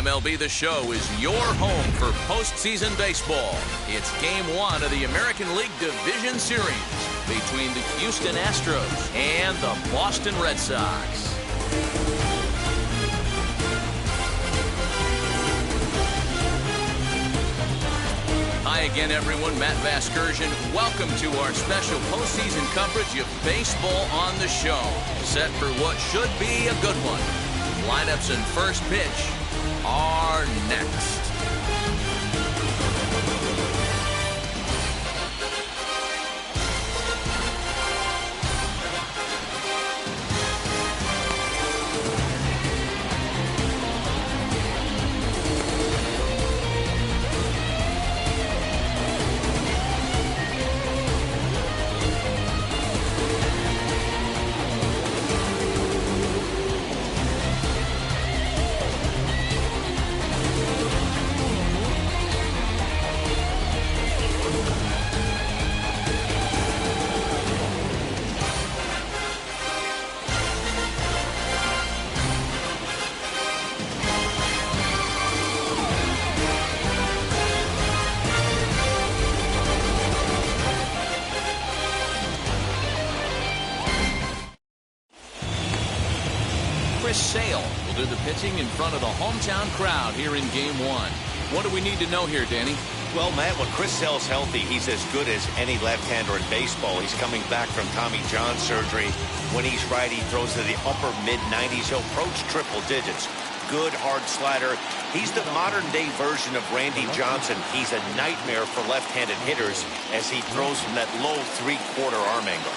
MLB The Show is your home for postseason baseball. It's Game 1 of the American League Division Series between the Houston Astros and the Boston Red Sox. Hi again, everyone. Matt Vasgersian. Welcome to our special postseason coverage of baseball on the show. Set for what should be a good one. Lineups and first pitch are next. Sale will do the pitching in front of the hometown crowd here in Game 1. What do we need to know here, Danny? Well, Matt, when Chris Sale's healthy, he's as good as any left-hander in baseball. He's coming back from Tommy John surgery. When he's right, he throws to the upper mid-90s. He'll approach triple digits. Good, hard slider. He's the modern-day version of Randy Johnson. He's a nightmare for left-handed hitters as he throws from that low three-quarter arm angle.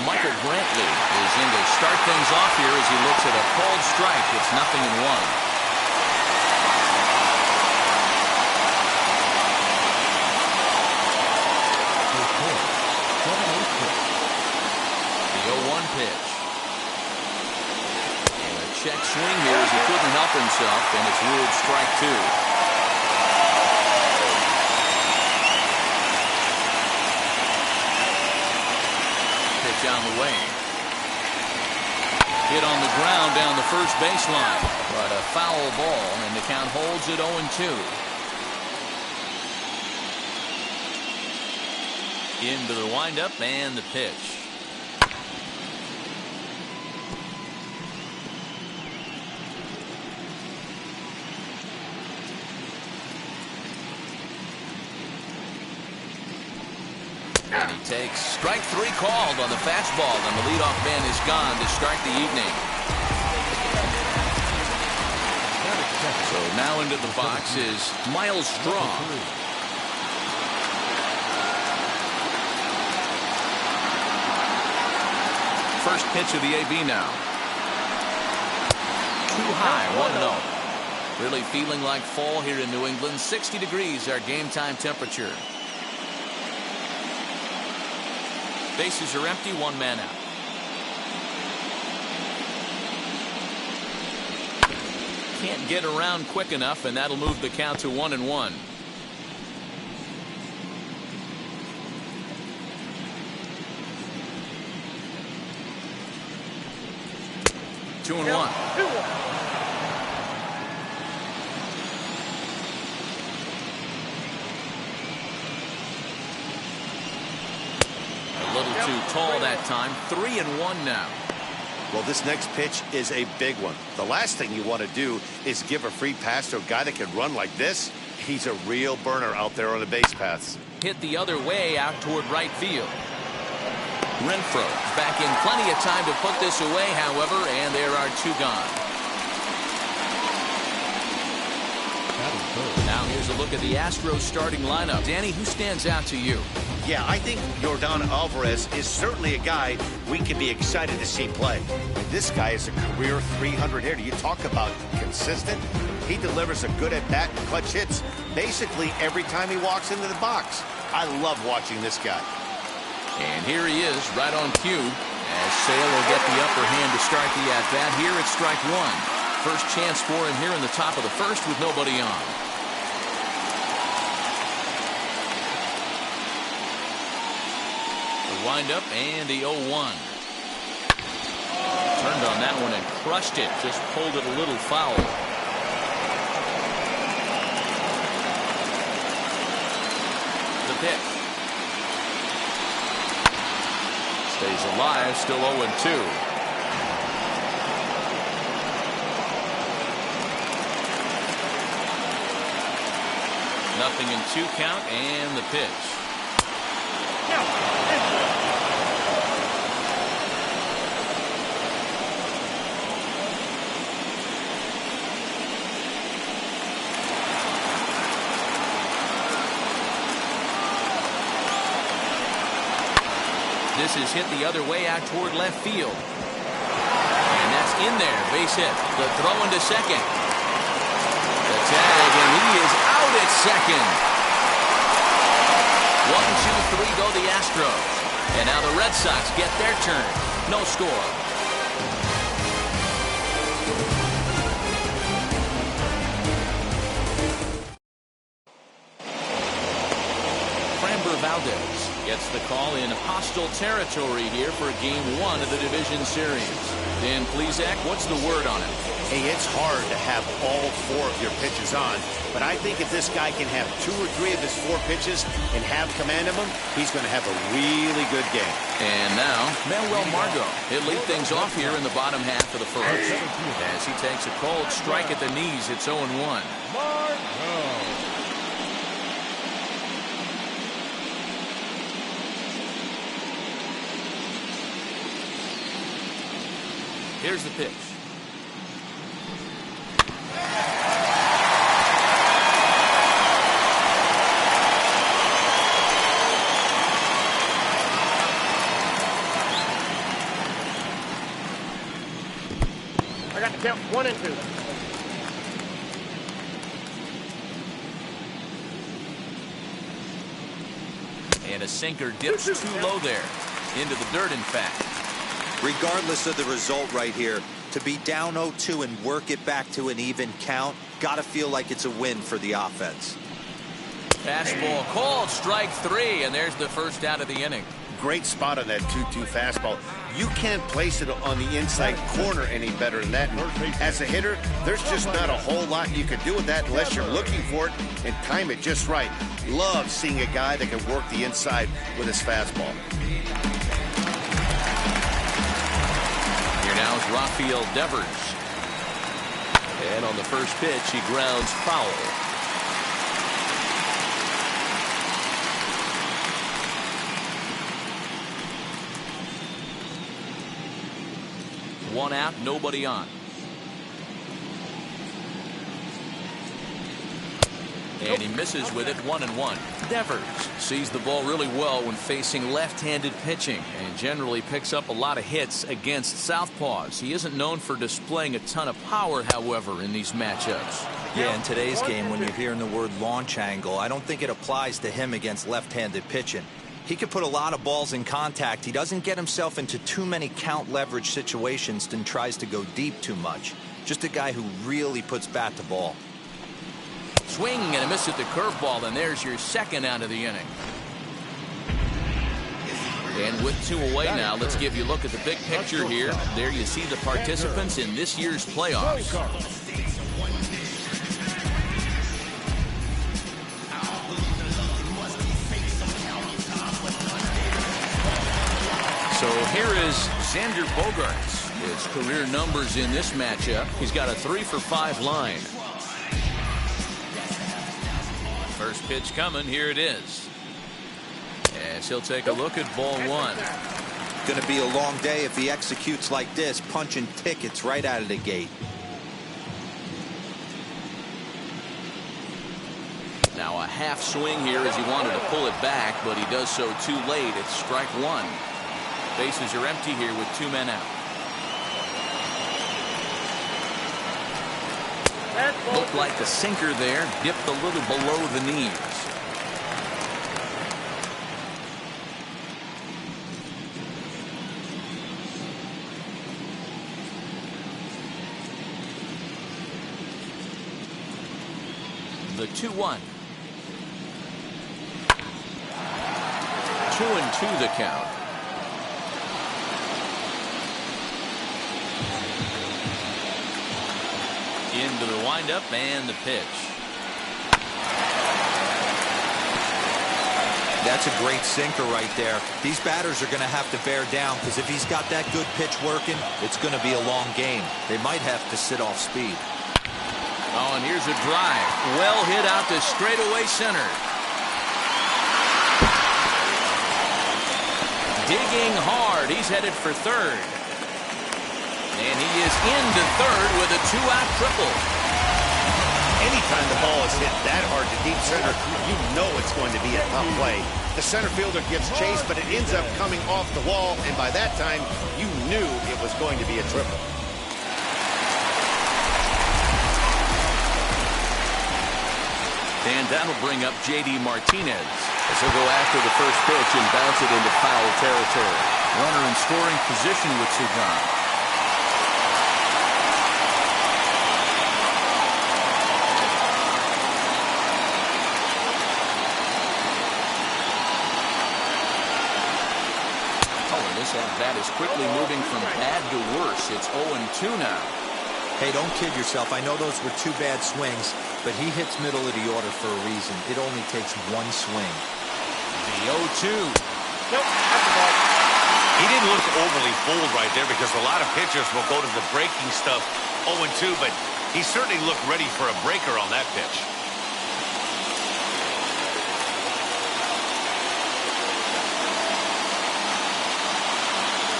Michael Brantley is in to start things off here as he looks at a called strike. It's 0-1. The 0-1 pitch. And a check swing here as he couldn't help himself, and it's ruled strike 2. On the way. Hit on the ground down the first baseline, but a foul ball, and the count holds at 0-2. Into the windup and the pitch. And he takes strike 3 called on the fastball, and the leadoff man is gone to start the evening. So now into the box is Miles Straw. First pitch of the AB now. Too high, 1-0. Really feeling like fall here in New England. 60 degrees our game time temperature. Bases are empty, one man out. Can't get around quick enough, and that'll move the count to 1-1. Two and one. Too tall that time. 3-1 now. Well, this next pitch is a big one. The last thing you want to do is give a free pass to a guy that can run like this. He's a real burner out there on the base paths. Hit the other way out toward right field. Renfroe back in plenty of time to put this away, however, and there are 2 gone. Now here's a look at the Astros starting lineup. Danny, who stands out to you? Yeah, I think Yordan Alvarez is certainly a guy we can be excited to see play. This guy is a career 300 hitter. You talk about consistent. He delivers a good at-bat and clutch hits basically every time he walks into the box. I love watching this guy. And here he is right on cue as Sale will get the upper hand to start the at-bat. Here it's strike 1. First chance for him here in the top of the first with nobody on. Windup and the 0-1. Turned on that one and crushed it. Just pulled it a little foul. pitch. Stays alive, still 0-2. Nothing in 2 count, and the pitch. This is hit the other way out toward left field. And that's in there. Base hit. The throw into second. The tag, and he is out at second. 1, 2, 3 go the Astros. And now the Red Sox get their turn. No score. ALDS gets the call in hostile territory here for Game 1 of the Division Series. Dan Plesac, what's the word on it? Hey, it's hard to have all 4 of your pitches on, but I think if this guy can have 2 or 3 of his 4 pitches and have command of them, he's going to have a really good game. And now, Manuel Margot. He'll lead things off here in the bottom half of the first. As he takes a cold strike at the knees, it's 0-1. Here's the pitch. I got the count 1 and 2. And a sinker dips too low there. Into the dirt, in fact. Regardless of the result right here, to be down 0-2 and work it back to an even count, gotta feel like it's a win for the offense. Fastball called, strike 3, and there's the first out of the inning. Great spot on that 2-2 fastball. You can't place it on the inside corner any better than that. And as a hitter, there's just not a whole lot you can do with that unless you're looking for it and time it just right. Love seeing a guy that can work the inside with his fastball. Now is Rafael Devers. And on the first pitch, he grounds foul. One out, nobody on. And he misses with it, 1-1. Devers sees the ball really well when facing left-handed pitching and generally picks up a lot of hits against southpaws. He isn't known for displaying a ton of power, however, in these matchups. Yeah, in today's game, when you're hearing the word launch angle, I don't think it applies to him against left-handed pitching. He could put a lot of balls in contact. He doesn't get himself into too many count leverage situations and tries to go deep too much. Just a guy who really puts bat to ball. Swing and a miss at the curveball, and there's your second out of the inning. And with 2 away now, let's give you a look at the big picture here. There you see the participants in this year's playoffs. So here is Xander Bogaerts. His career numbers in this matchup. He's got a 3-for-5 line. First pitch coming. Here it is. As he'll take a look at ball 1. Going to be a long day if he executes like this, punching tickets right out of the gate. Now a half swing here as he wanted to pull it back, but he does so too late. It's strike 1. Bases are empty here with 2 men out. Looked like the sinker there, dipped a little below the knees. The 2-1. 2-2 the count. Into the windup and the pitch. That's a great sinker right there. These batters are going to have to bear down, because if he's got that good pitch working, it's going to be a long game. They might have to sit off speed. Oh, and here's a drive. Well hit out to straightaway center. Digging hard. He's headed for third. And he is into third with a two-out triple. Anytime the ball is hit that hard to deep center, you know it's going to be a tough play. The center fielder gives chase, but it ends up coming off the wall, and by that time, you knew it was going to be a triple. And that'll bring up J.D. Martinez as he'll go after the first pitch and bounce it into foul territory. Runner in scoring position with two gone. That is quickly moving from bad to worse. It's 0-2 now. Hey, don't kid yourself. I know those were two bad swings, but he hits middle of the order for a reason. It only takes one swing. The 0-2. Nope, that's a ball. He didn't look overly fooled right there, because a lot of pitchers will go to the breaking stuff 0-2, but he certainly looked ready for a breaker on that pitch.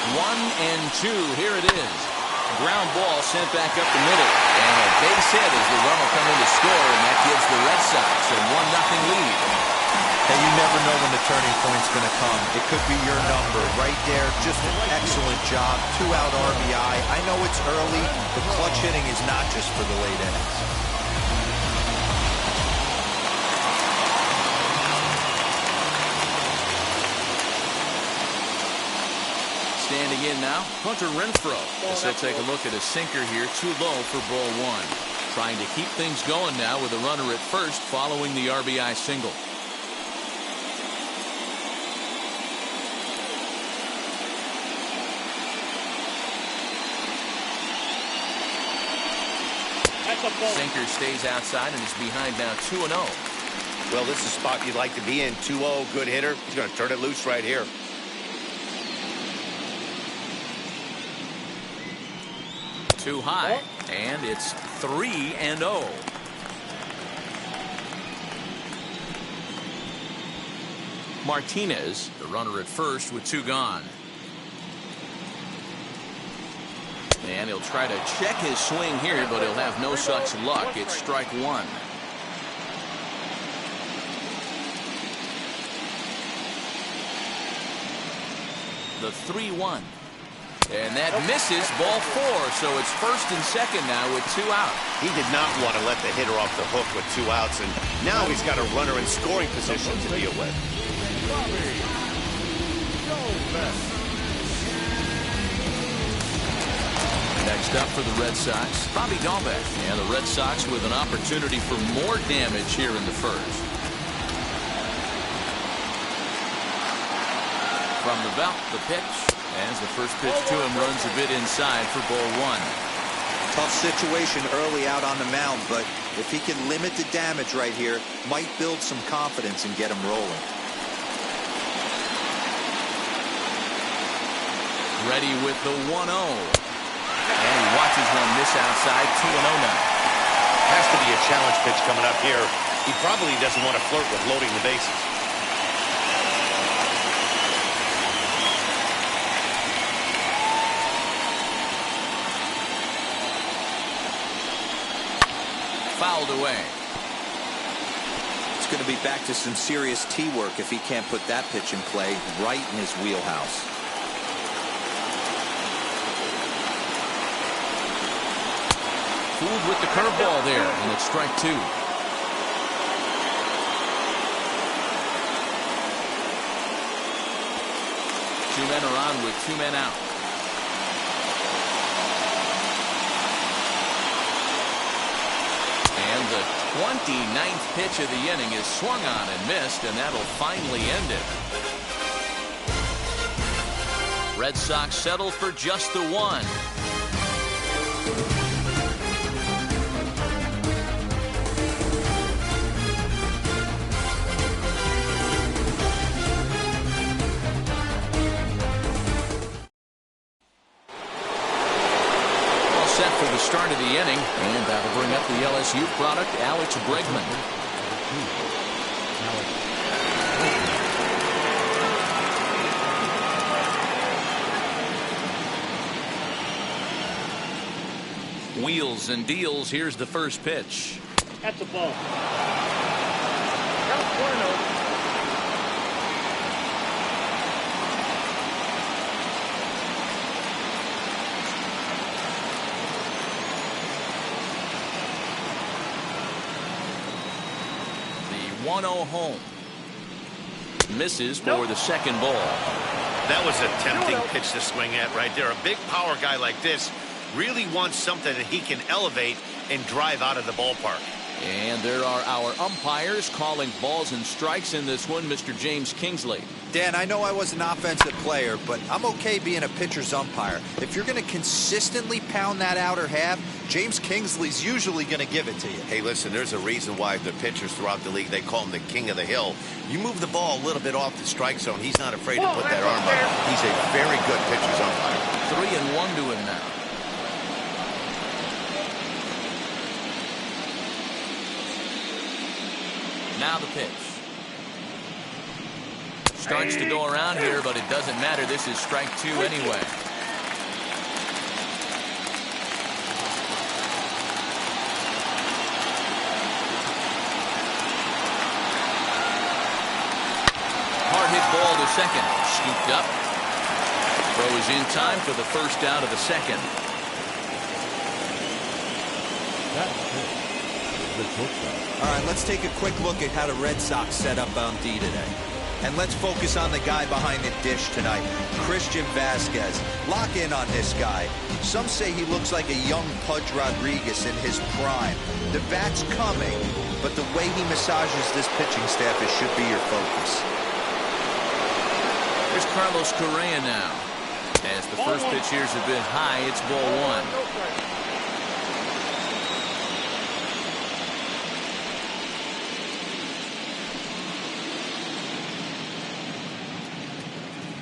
1-2. Here it is. Ground ball sent back up the middle. And a base hit as the run will come in to score, and that gives the Red Sox a 1-0 lead. Hey, you never know when the turning point's going to come. It could be your number right there. Just an excellent job. 2-out RBI. I know it's early, but clutch hitting is not just for the late innings. Standing in now, Hunter Renfroe. As he'll take a look at a sinker here, too low for ball one. Trying to keep things going now with a runner at first following the RBI single. Sinker stays outside and is behind now 2-0. Well, this is a spot you'd like to be in. 2-0, good hitter. He's going to turn it loose right here. Too high, and it's 3-0. Martinez, the runner at first with two gone. And he'll try to check his swing here, but he'll have no such luck. It's strike one. The 3-1. And that misses, ball four, so it's first and second now with two out. He did not want to let the hitter off the hook with 2 outs, and now he's got a runner in scoring position to deal with. Next up for the Red Sox, Bobby Dalbec. And the Red Sox with an opportunity for more damage here in the first. From the belt, the pitch. As the first pitch to him runs a bit inside for ball one. Tough situation early out on the mound, but if he can limit the damage right here, might build some confidence and get him rolling. Ready with the 1-0. And he watches one miss outside, 2-0 now. Has to be a challenge pitch coming up here. He probably doesn't want to flirt with loading the bases. Fouled away. It's going to be back to some serious tee work if he can't put that pitch in play right in his wheelhouse. Fooled with the curveball there, and it's strike two. Two men are on with 2 men out. And the 29th pitch of the inning is swung on and missed, and that'll finally end it. Red Sox settle for just the one. And that'll bring up the LSU product, Alex Bregman. Wheels and deals. Here's the first pitch. That's a ball. Count 1-0. The 1-0 home. Misses for the second ball. That was a tempting pitch to swing at right there. A big power guy like this really wants something that he can elevate and drive out of the ballpark. And there are our umpires calling balls and strikes in this one, Mr. James Kingsley. Dan, I know I was an offensive player, but I'm okay being a pitcher's umpire. If you're going to consistently pound that outer half, James Kingsley's usually going to give it to you. Hey, listen, there's a reason why the pitchers throughout the league, they call him the king of the hill. You move the ball a little bit off the strike zone, he's not afraid to put that arm up. He's a very good pitcher's umpire. 3-1 to him now. Now the pitch. Starts to go around here, but it doesn't matter. This is strike 2 anyway. Hard hit ball to second. Scooped up. Throw is in time for the first out of the second. All right, let's take a quick look at how the Red Sox set up on D today. And let's focus on the guy behind the dish tonight, Christian Vasquez. Lock in on this guy. Some say he looks like a young Pudge Rodriguez in his prime. The bat's coming, but the way he massages this pitching staff, it should be your focus. Here's Carlos Correa now. As the first pitch here's a bit high, it's ball 1.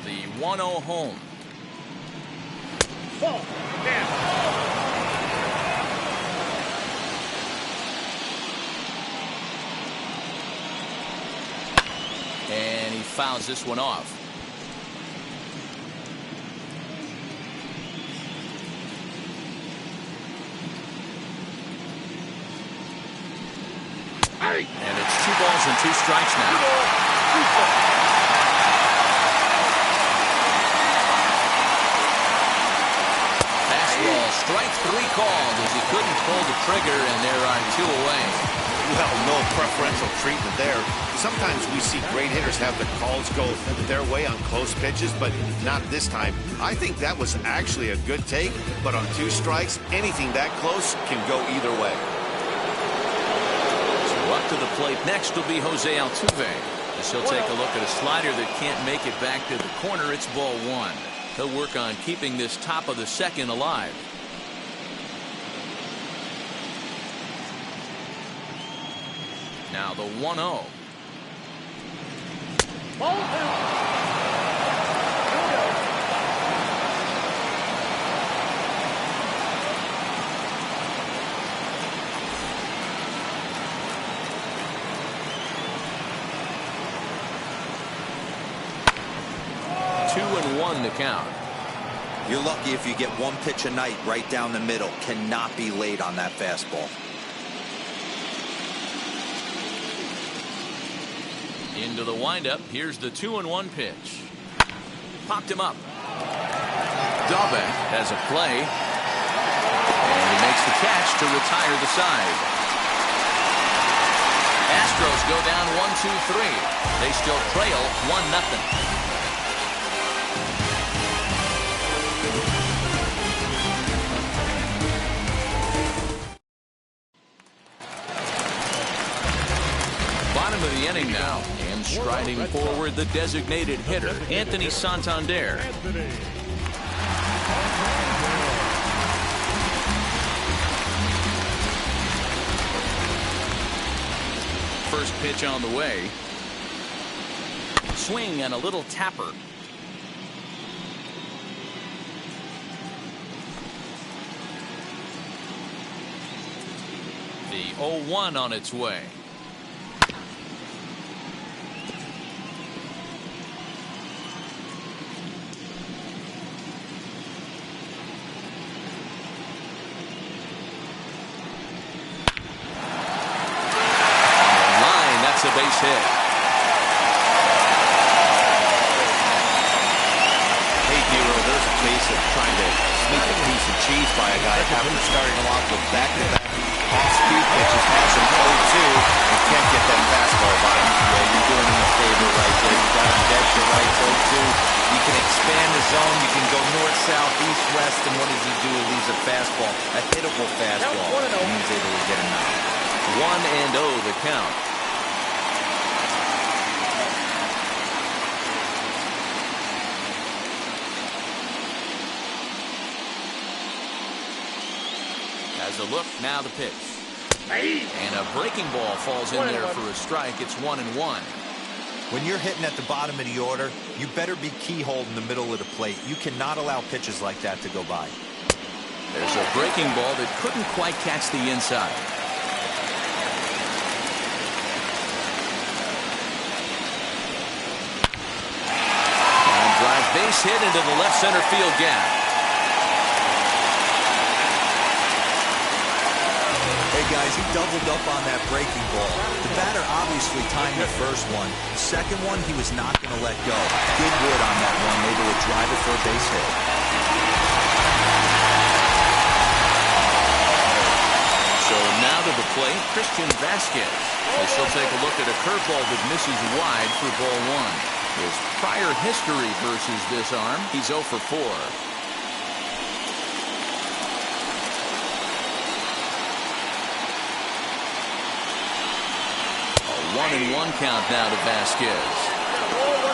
The 1-0 home. Ball. Down. And he fouls this one off. And it's 2 balls and 2 strikes now. Strike 3 called as he couldn't pull the trigger, and there are 2 away. Well, no preferential treatment there. Sometimes we see great hitters have the calls go their way on close pitches, but not this time. I think that was actually a good take, but on 2 strikes, anything that close can go either way. So up to the plate next will be Jose Altuve, as he'll take a look at a slider that can't make it back to the corner. It's ball 1. He'll work on keeping this top of the second alive. Now the 1-0. Ball 2-1 to count. You're lucky if you get 1 pitch a night right down the middle. Cannot be late on that fastball. Into the windup. Here's the 2-1 pitch. Popped him up. Daubach has a play. And he makes the catch to retire the side. Astros go down 1-2-3. They still trail 1-0. Bottom of the inning now, and striding forward the designated hitter, Anthony Santander. First pitch on the way. Swing and a little tapper. The 0-1 on its way. That's a base hit. Hey, Hero, there's a case of trying to sneak a piece of cheese by a guy after starting him off with back-to-back off-speed pitches, has him 0-2, and can't get that fastball by him. Yeah, you're doing him a favor right there. You got him dead to right, 0-2. You can expand the zone. You can go north, south, east, west, and what does he do? He leaves a fastball, a hittable fastball, and he's able to get him out. 1-0 the count. As a look, now the pitch. And a breaking ball falls in there for a strike. It's 1-1. When you're hitting at the bottom of the order, you better be keyhole in the middle of the plate. You cannot allow pitches like that to go by. There's a breaking ball that couldn't quite catch the inside. And drive base hit into the left center field gap. Hey guys, he doubled up on that breaking ball. The batter obviously timed the first one. The second one, he was not going to let go. Good wood on that one, able to drive it for a base hit. So now to the plate, Christian Vasquez. As she'll take a look at a curveball that misses wide for ball 1. His prior history versus this arm, he's 0 for 4. 1-1 count now to Vasquez.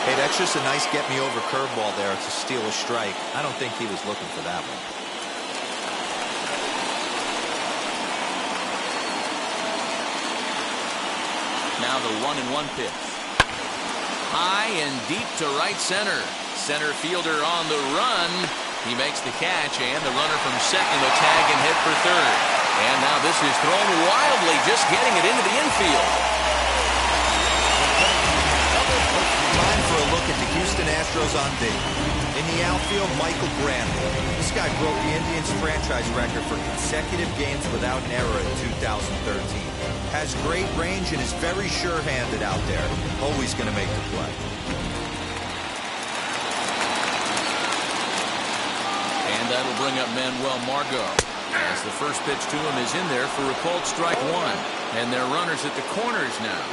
Hey, that's just a nice get-me-over curveball there to steal a strike. I don't think he was looking for that one. Now the 1-1 pitch. High and deep to right center. Center fielder on the run. He makes the catch, and the runner from second will tag and head for third. And now this is thrown wildly, just getting it into the infield. Time for a look at the Houston Astros on D. In the outfield, Michael Brantley. This guy broke the Indians franchise record for consecutive games without an error in 2013. Has great range and is very sure-handed out there. Always going to make the play. And that'll bring up Manuel Margot. As the first pitch to him is in there for a called strike 1. And they're runners at the corners now.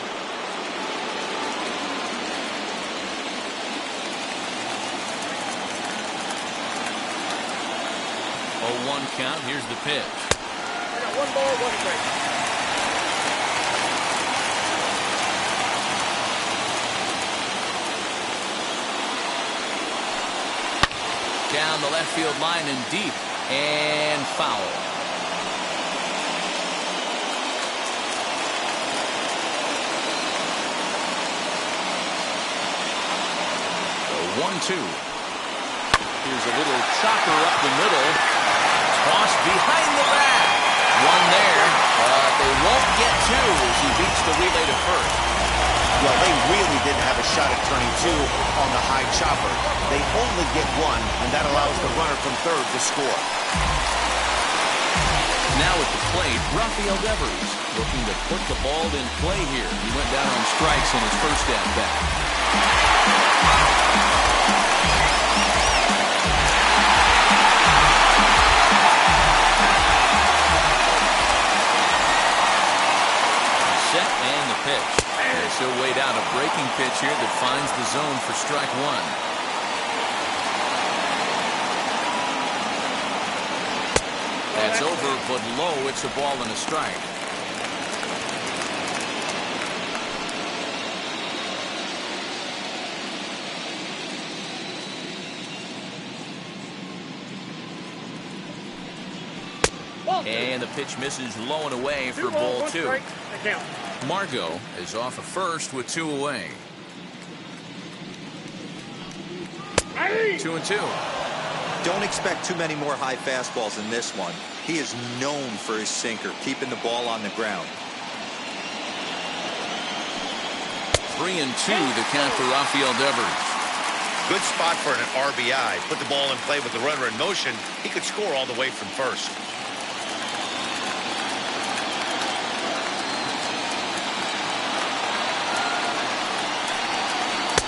0-1 count. Here's the pitch. I got 1 ball, 1 strike. Down the left field line and deep, and foul. The 1-2. Here's a little chopper up the middle. Tossed behind the back. One there, but they won't get 2 as he beats the relay to first. Well, they really didn't have a shot at turning 2 on the high chopper. They only get 1, and that allows the runner from third to score. Now at the plate, Rafael Devers looking to put the ball in play here. He went down on strikes in his first at-bat. Set and the pitch. As he'll wait out a breaking pitch here that finds the zone for strike 1. That's over, but low. It's a ball and a strike. And the pitch misses low and away for ball 2. Margot is off of first with 2 away. 2-2. Don't expect too many more high fastballs in this one. He is known for his sinker, keeping the ball on the ground. 3-2 the count for Rafael Devers. Good spot for an RBI. Put the ball in play with the runner in motion. He could score all the way from first.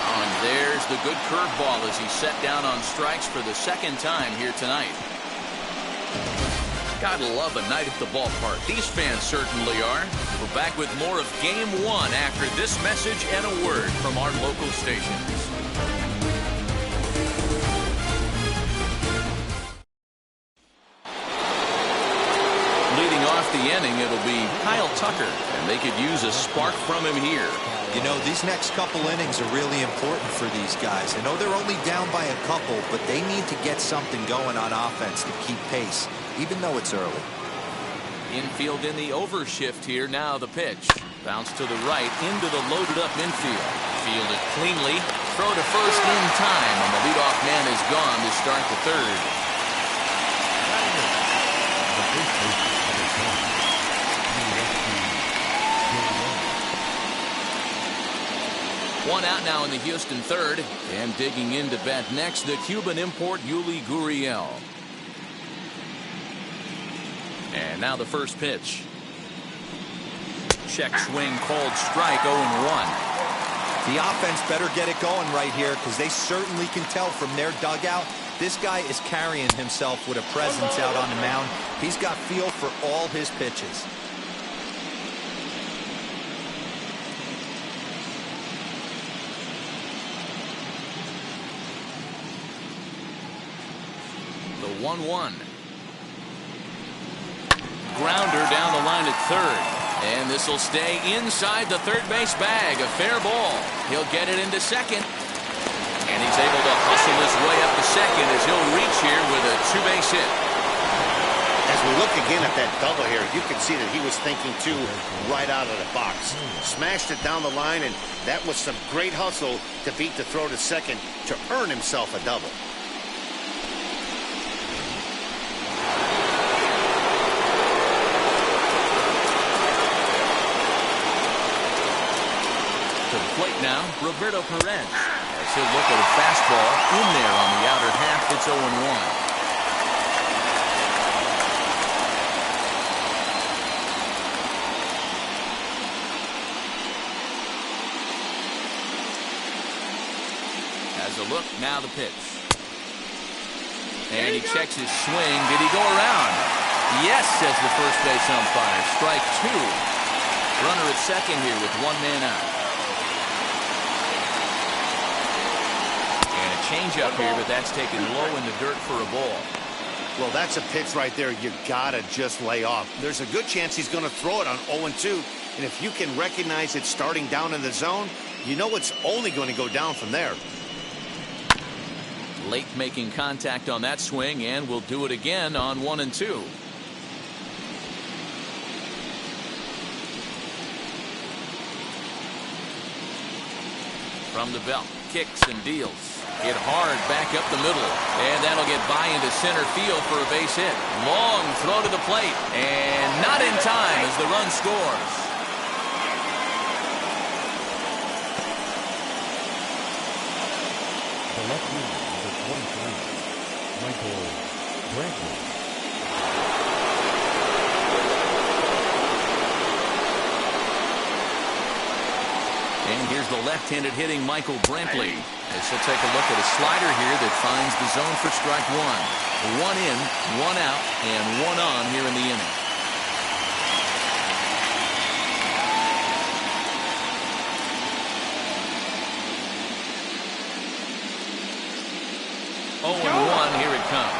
And there's the good curveball as he set down on strikes for the second time here tonight. Gotta love a night at the ballpark. These fans certainly are. We're back with more of Game 1 after this message and a word from our local stations. Leading off the inning, it'll be Kyle Tucker, and they could use a spark from him here. You know, these next couple innings are really important for these guys. I know they're only down by a couple, but they need to get something going on offense to keep pace, even though it's early. Infield in the overshift here. Now the pitch. Bounce to the right into the loaded up infield. Field it cleanly. Throw to first in time, and the leadoff man is gone to start the third. One out now in the Houston third, and digging in to bat next, the Cuban import Yuli Gurriel. And now the first pitch. Check swing called strike, 0-1. The offense better get it going right here, because they certainly can tell from their dugout this guy is carrying himself with a presence out on the mound. He's got feel for all his pitches. The 1-1. Grounder down the line at third. And this will stay inside the third base bag. A fair ball. He'll get it into second. And he's able to hustle his way up to second as he'll reach here with a two-base hit. As we look again at that double here, you can see that he was thinking too right out of the box. Smashed it down the line, and that was some great hustle to beat the throw to second to earn himself a double. To the plate now, Roberto Perez. As he'll look at a fastball in there on the outer half. It's 0-1. As a look, now the pitch. And he checks his swing. Did he go around? Yes, says the first base umpire. Strike two. Runner at second here with one man out. Change up here, but that's taken low in the dirt for a ball. Well, that's a pitch right there you gotta just lay off. There's a good chance he's going to throw it on 0-2, and if you can recognize it starting down in the zone, you know it's only going to go down from there. Late making contact on that swing, and we'll do it again on 1-2. From the belt, kicks and deals. Hit hard back up the middle, and that'll get by into center field for a base hit. Long throw to the plate, and not in time as the run scores. The left fielder, number 23, Michael Brantley. And here's the left-handed hitting Michael Brantley. As he'll take a look at a slider here that finds the zone for strike one. One in, one out, and one on here in the inning. Oh, and one, here it comes.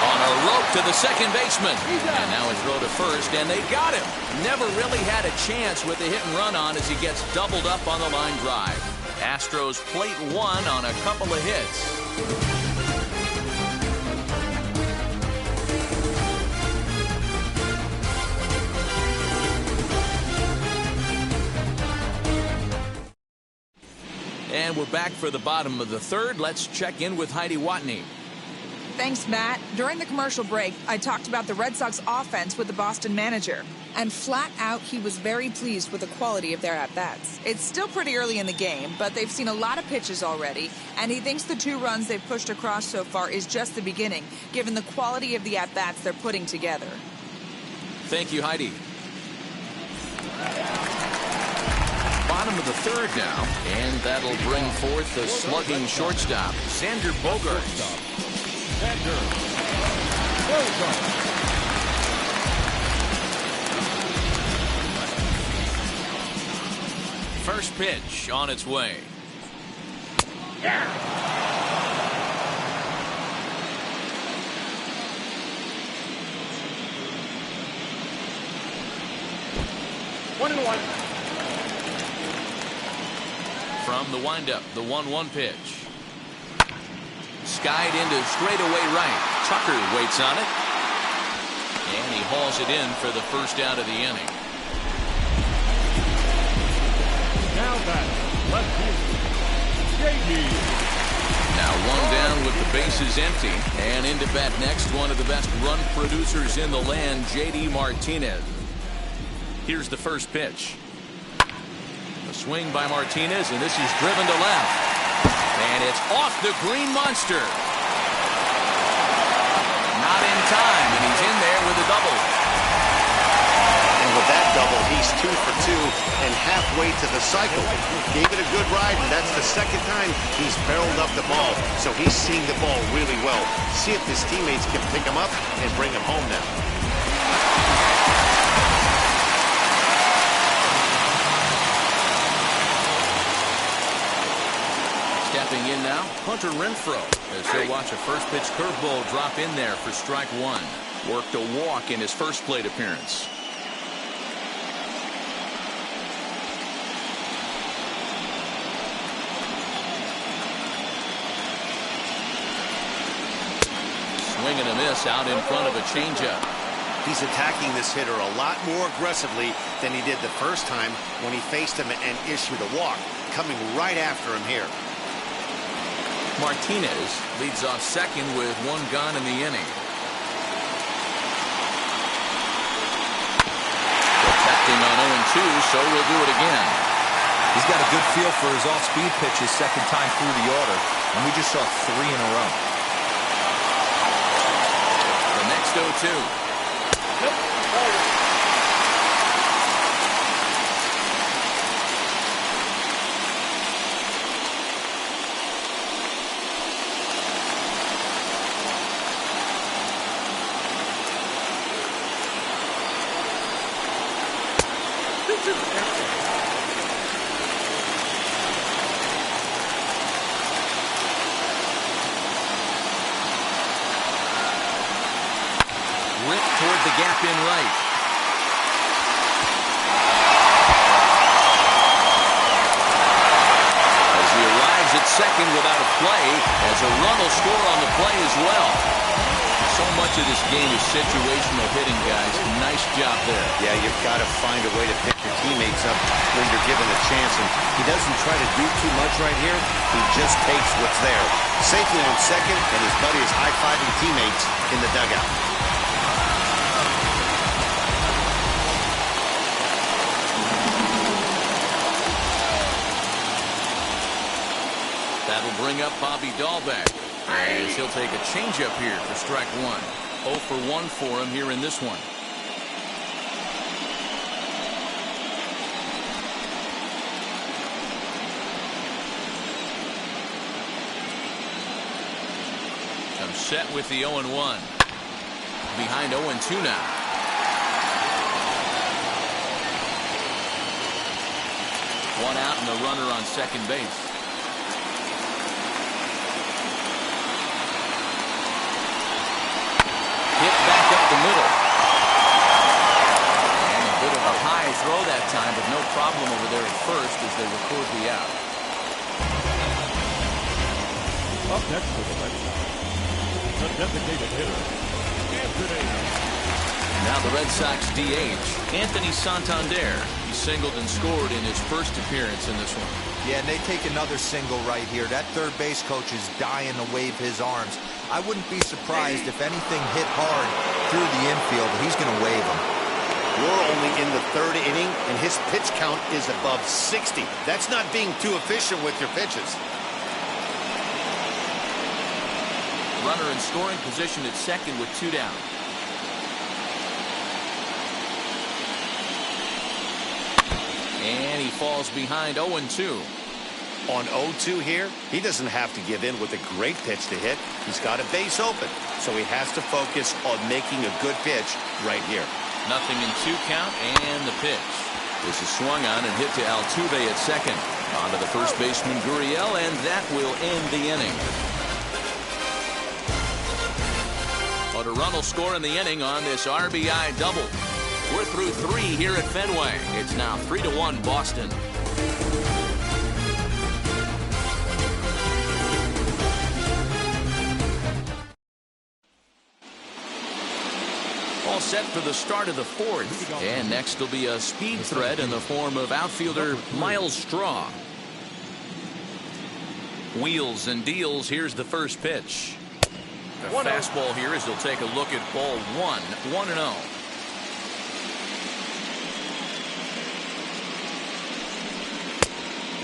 On a rope to the second baseman. And now a throw to first, and they got him. Never really had a chance with the hit and run on as he gets doubled up on the line drive. Astros plate one on a couple of hits. And we're back for the bottom of the third. Let's check in with Heidi Watney. Thanks, Matt. During the commercial break, I talked about the Red Sox offense with the Boston manager. And flat out, he was very pleased with the quality of their at-bats. It's still pretty early in the game, but they've seen a lot of pitches already, and he thinks the 2 runs they've pushed across so far is just the beginning, given the quality of the at-bats they're putting together. Thank you, Heidi. Bottom of the 3rd now, and that'll bring forth the slugging shortstop, Xander Bogaerts. First pitch on its way. Yeah. 1-1. From the windup, the 1-1 pitch. Skied into straightaway right. Tucker waits on it. And he hauls it in for the first out of the inning. Now that's left field. JD. Now 1 down with the bases empty. And into bat next, one of the best run producers in the land, J.D. Martinez. Here's the first pitch. A swing by Martinez, and this is driven to left. And it's off the green monster. Not in time, and he's in there with a double. And with that double, he's 2 for 2 and halfway to the cycle. Gave it a good ride, and that's the 2nd time he's barreled up the ball. So he's seeing the ball really well. See if his teammates can pick him up and bring him home now. Stepping in now, Hunter Renfroe, as he'll watch a first pitch curveball drop in there for strike 1. Worked a walk in his first plate appearance. Swing and a miss out in front of a changeup. He's attacking this hitter a lot more aggressively than he did the first time when he faced him and issued a walk. Coming right after him here. Martinez leads off second with 1 gone in the inning. Protecting on 0-2, so we'll do it again. He's got a good feel for his off-speed pitches 2nd time through the order, and we just saw 3 in a row. The next 0-2. Ripped toward the gap in right. As he arrives at second without a play, as a run will score on the play as well. So much of this game is situational hitting, guys. Nice job there. Yeah, you've got to find a way to pick your teammates up when you're given a chance. And he doesn't try to do too much right here. He just takes what's there. Safely on second, and his buddy is high-fiving teammates in the dugout. That'll bring up Bobby Dahlbeck, as he'll take a changeup here for strike 1. 0 for 1 for him here in this one. I'm set with the 0-1. Behind 0-2 now. One out and the runner on second base. Hit back up the middle. And a bit of a high throw that time, but no problem over there at first as they record the out. Up next for the Red Sox, the designated hitter, Anthony. Now the Red Sox DH, Anthony Santander. He singled and scored in his first appearance in this one. Yeah, and they take another single right here. That third base coach is dying to wave his arms. I wouldn't be surprised if anything hit hard through the infield. He's going to wave them. We're only in the third inning, and his pitch count is above 60. That's not being too efficient with your pitches. Runner in scoring position at second with 2 down. And he falls behind 0-2. On 0-2 here, he doesn't have to give in with a great pitch to hit. He's got a base open, so he has to focus on making a good pitch right here. Nothing in 2 count, and the pitch. This is swung on and hit to Altuve at second. On to the first baseman, Gurriel, and that will end the inning. But a run will score in the inning on this RBI double. We're through 3 here at Fenway. It's now 3-1 Boston. All set for the start of the 4th. And next will be a speed threat in the form of outfielder Miles Straw. Wheels and deals. Here's the first pitch. The fastball here as he'll take a look at ball 1. 1-0.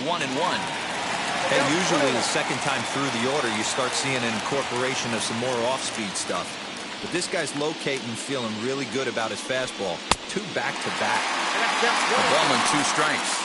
One and one. Hey, usually the second time through the order, you start seeing an incorporation of some more off-speed stuff. But this guy's locating, feeling really good about his fastball. 2 back-to-back. A ball and 2 strikes.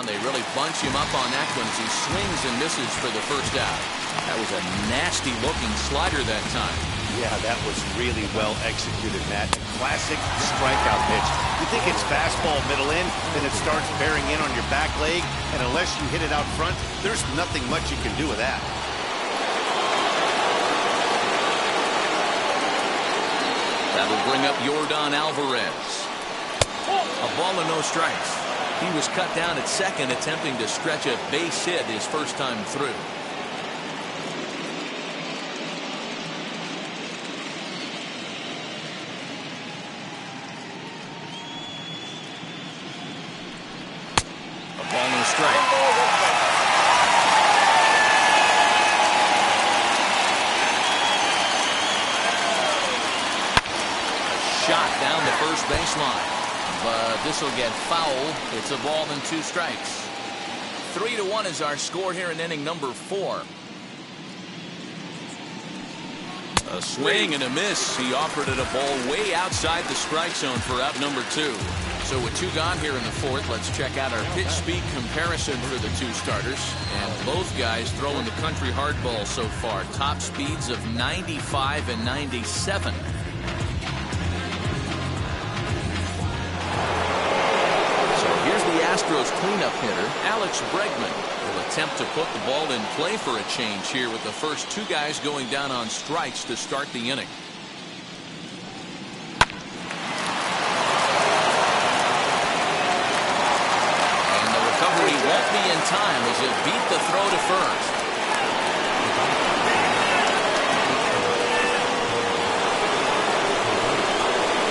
They really bunch him up on that one as he swings and misses for the first out. That was a nasty looking slider that time. Yeah, that was really well executed, Matt. Classic strikeout pitch. You think it's fastball middle in, then it starts bearing in on your back leg, and unless you hit it out front, there's nothing much you can do with that. That'll bring up Yordan Alvarez. A ball and no strikes. He was cut down at second, attempting to stretch a base hit his first time through. A ball and a strike. A shot down the first baseline. But this will get foul. It's a ball and 2 strikes. 3-1 is our score here in inning number 4. A swing and a miss. He offered it a ball way outside the strike zone for out number 2. So with 2 gone here in the 4th, let's check out our pitch speed comparison for the 2 starters. And both guys throwing the country hardball so far. Top speeds of 95 and 97. Astros cleanup hitter Alex Bregman will attempt to put the ball in play for a change here with the first 2 guys going down on strikes to start the inning. And the recovery won't be in time as it beat the throw to first.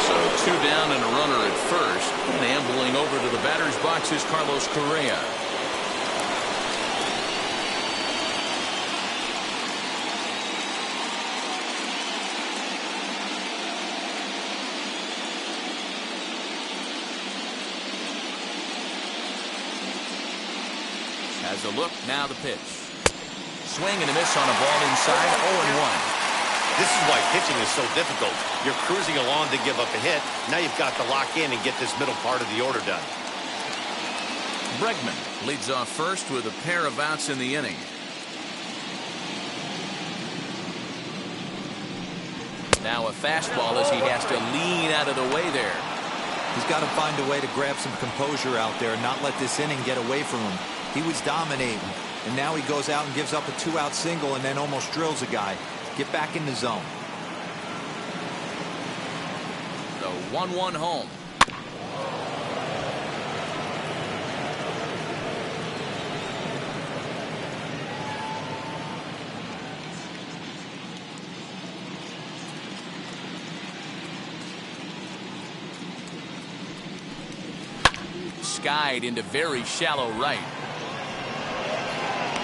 So 2 down and a runner at first. And ambling over to the batter's box is Carlos Correa. Has a look, now the pitch. Swing and a miss on a ball inside, 0-1. This is why pitching is so difficult. You're cruising along to give up a hit. Now you've got to lock in and get this middle part of the order done. Bregman leads off first with a pair of outs in the inning. Now a fastball as he has to lean out of the way there. He's got to find a way to grab some composure out there and not let this inning get away from him. He was dominating, and now he goes out and gives up a 2-out single and then almost drills a guy. Get back in the zone. The 1-1 home. skied into very shallow right.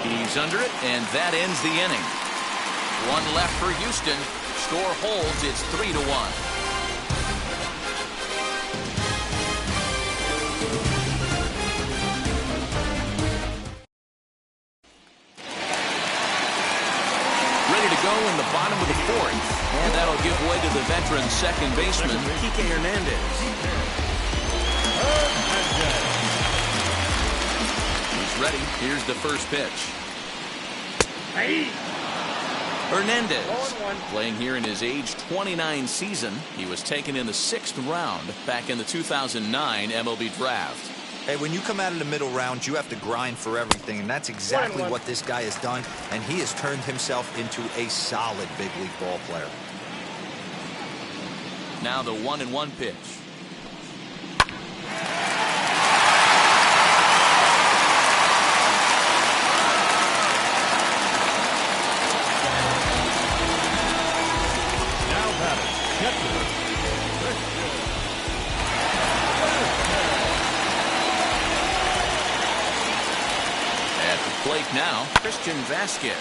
He's under it, and that ends the inning. One left for Houston. Score holds. It's 3-1. Go in the bottom of the fourth, and that'll give way to the veteran second baseman, Kike Hernandez. He's ready. Here's the first pitch. Hernandez, playing here in his age 29 season. He was taken in the 6th round back in the 2009 MLB draft. Hey, when you come out of the middle round, you have to grind for everything, and that's exactly what this guy has done, and he has turned himself into a solid big league ball player. Now the 1-1 pitch. Now batting, catcher. Plate now, Christian Vasquez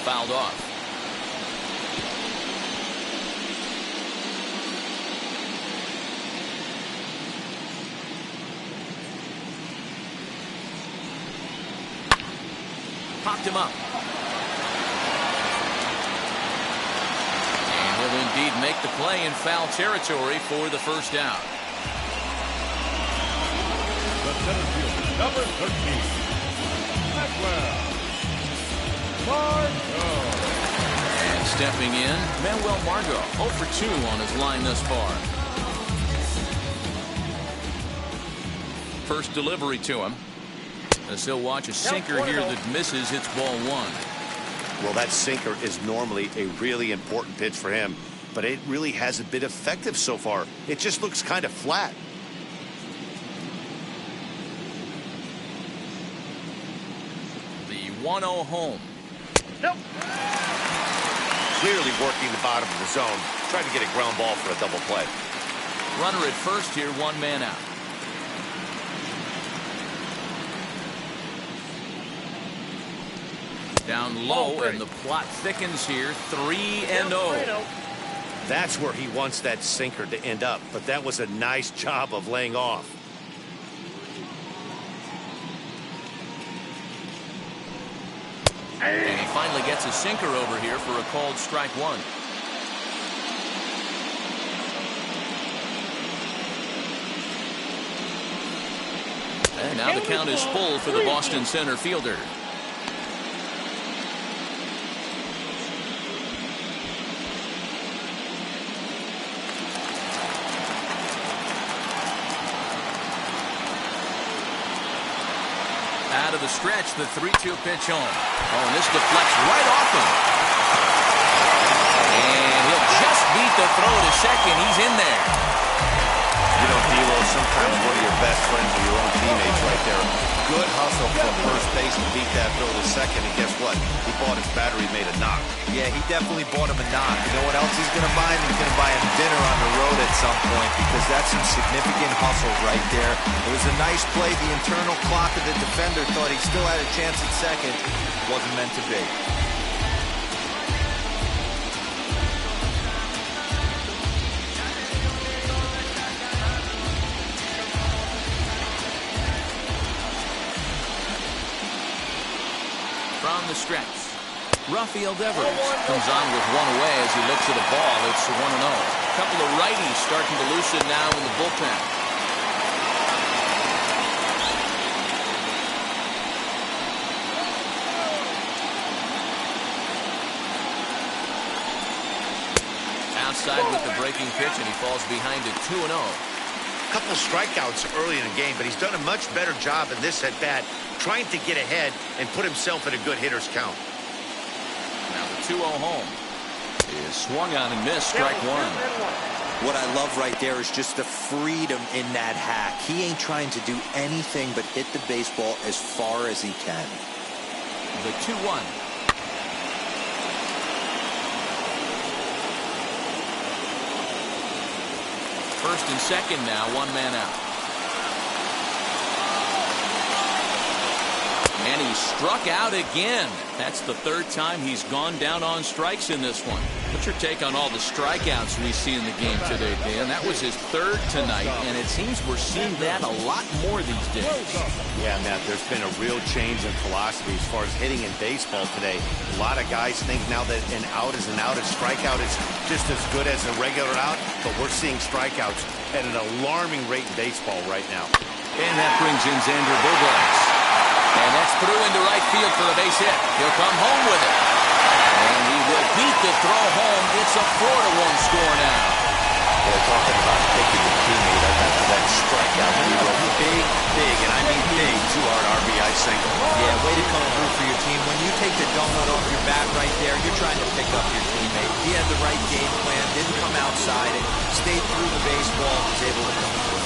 fouled off. Popped him up. And will indeed make the play in foul territory for the first out. The center fielder, number 13. And stepping in, Manuel Margot, 0 for 2 on his line thus far. First delivery to him. As he'll watch a sinker here that misses, hits ball 1. Well, that sinker is normally a really important pitch for him, but it really hasn't been effective so far. It just looks kind of flat. The 1-0 home. Nope. Clearly working the bottom of the zone, trying to get a ground ball for a double play. Runner at first here, 1 man out. Down low, and the plot thickens here, 3-0. That's where he wants that sinker to end up, but that was a nice job of laying off. And he finally gets a sinker over here for a called strike 1. And now the count is full for the Boston center fielder. Out of the stretch, the 3-2 pitch home. Oh, and this deflects right off him. And he'll just beat the throw to second. He's in there. You know, D'Lo, sometimes one of your best friends are your own teammates right there. Good hustle from first base to beat that throw to second, and guess what? He bought his battery made a knock. Yeah, he definitely bought him a knock. You know what else he's going to buy him? He's going to buy him dinner on the road at some point, because that's some significant hustle right there. It was a nice play. The internal clock of the defender thought he still had a chance at second. Wasn't meant to be. From the stretch, Rafael Devers comes on with 1 away as he looks at a ball. It's 1-0. A couple of righties starting to loosen now in the bullpen. Outside with the breaking pitch, and he falls behind at 2-0. Couple of strikeouts early in the game, but he's done a much better job in this at bat, trying to get ahead and put himself in a good hitter's count. Now the 2-0 home is swung on and missed, strike 1. What I love right there is just the freedom in that hack. He ain't trying to do anything but hit the baseball as far as he can. The 2-1. First and second now, 1 man out. And he struck out again. That's the third time he's gone down on strikes in this one. What's your take on all the strikeouts we see in the game today, Dan? That was his third tonight, and it seems we're seeing that a lot more these days. Yeah, Matt, there's been a real change in philosophy as far as hitting in baseball today. A lot of guys think now that an out is an out, a strikeout is just as good as a regular out, but we're seeing strikeouts at an alarming rate in baseball right now. And that brings in Xander Bogaerts. And that's through into right field for the base hit. He'll come home with it. And he will beat the throw home. It's a 4-1 score now. They're talking about picking the teammate after that strikeout. He was big, and I mean big, 2-hard RBI single. Yeah, way to come through for your team. When you take the donut off your bat right there, you're trying to pick up your teammate. He had the right game plan, didn't come outside it, stayed through the baseball, was able to come through.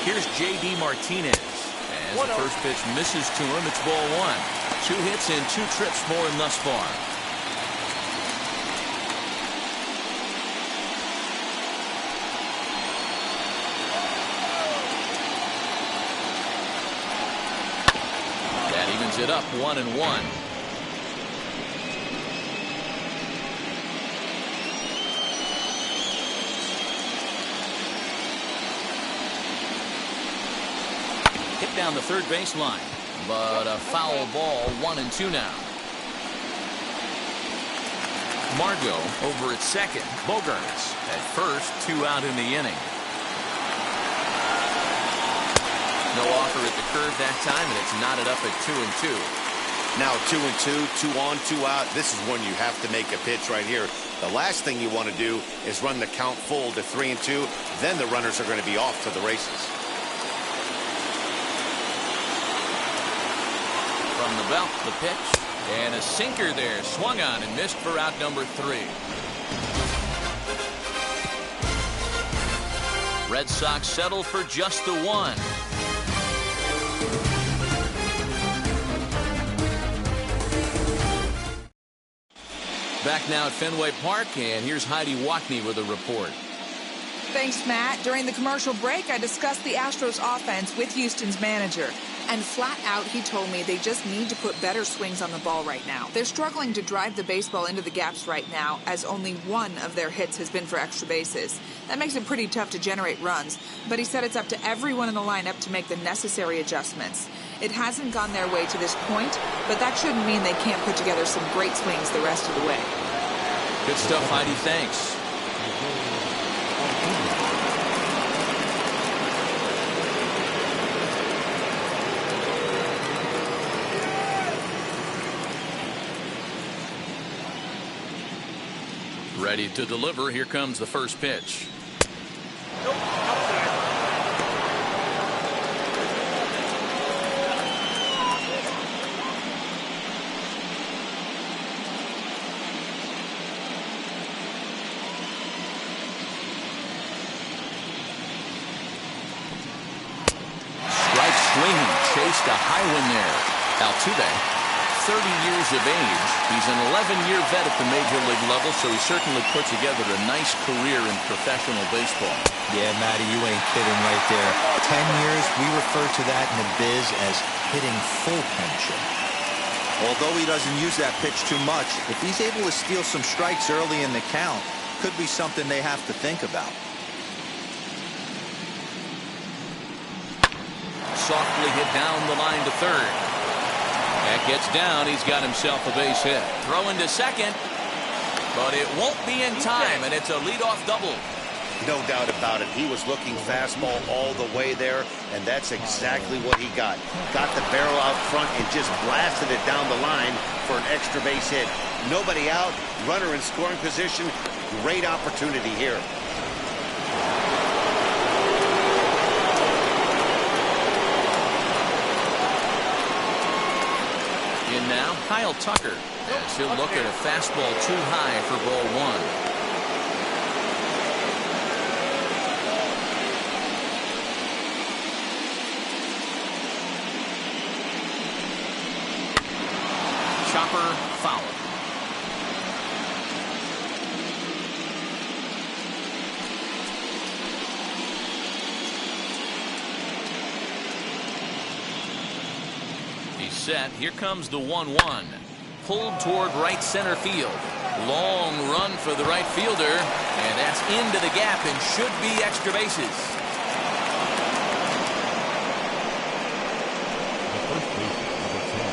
Here's J.D. Martinez. As the first pitch misses to him, it's ball one. 2 hits and 2 trips for him thus far. That evens it up 1-1. Hit down the third baseline, but a foul ball. 1-2 now. Margot over at second. Bogaerts at first. 2 out in the inning. No offer at the curve that time, and it's knotted up at 2-2. Now 2-2, 2 on, 2 out. This is when you have to make a pitch right here. The last thing you want to do is run the count full to 3-2. Then the runners are going to be off to the races. From the belt, the pitch, and a sinker there. Swung on and missed for out number 3. Red Sox settle for just the 1. Back now at Fenway Park, and here's Heidi Watney with a report. Thanks, Matt. During the commercial break, I discussed the Astros offense with Houston's manager. And flat out, he told me they just need to put better swings on the ball right now. They're struggling to drive the baseball into the gaps right now, as only one of their hits has been for extra bases. That makes it pretty tough to generate runs, but he said it's up to everyone in the lineup to make the necessary adjustments. It hasn't gone their way to this point, but that shouldn't mean they can't put together some great swings the rest of the way. Good stuff, Heidi. Thanks. Ready to deliver. Here comes the first pitch. Nope, outside. Strike swinging. Chased a high one there. Altuve, 30 years of age. He's an 11-year vet at the major league level, so he certainly put together a nice career in professional baseball. Yeah, Matty, you ain't kidding right there. 10 years, we refer to that in the biz as hitting full pension. Although he doesn't use that pitch too much, if he's able to steal some strikes early in the count, could be something they have to think about. Softly hit down the line to third. That gets down. He's got himself a base hit. Throw into second, but it won't be in time, and it's a leadoff double. No doubt about it. He was looking fastball all the way there, and that's exactly what he got. Got the barrel out front and just blasted it down the line for an extra base hit. Nobody out, runner in scoring position. Great opportunity here. In now, Kyle Tucker, as he'll look at a fastball too high for ball 1. Chopper foul. set. Here comes the 1-1. Pulled toward right center field. Long run for the right fielder, and that's into the gap and should be extra bases. The first baseman, number 10,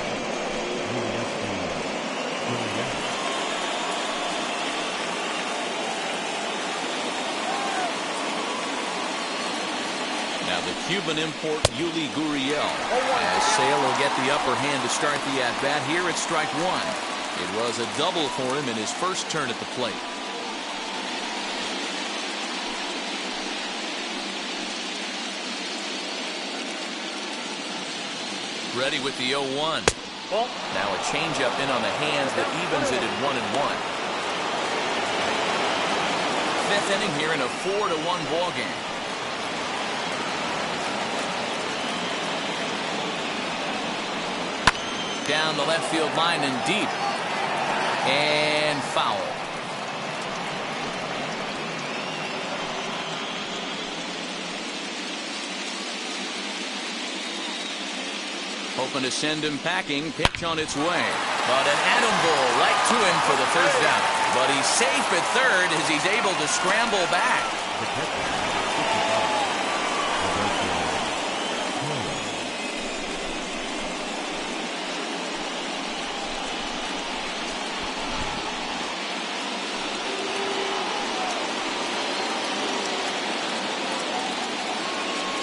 Now the Cuban import Yuli Gurriel, as Sale will get the upper hand to start the at-bat. Here it's strike one. It was a double for him in his first turn at the plate. Ready with the 0-1. Now a changeup in on the hands that evens it at 1-1. Fifth inning here in a 4-1 ball game. Down the left field line and deep. And foul. Hoping to send him packing. Pitch on its way. But an atom ball right to him for the first down. But he's safe at third as he's able to scramble back.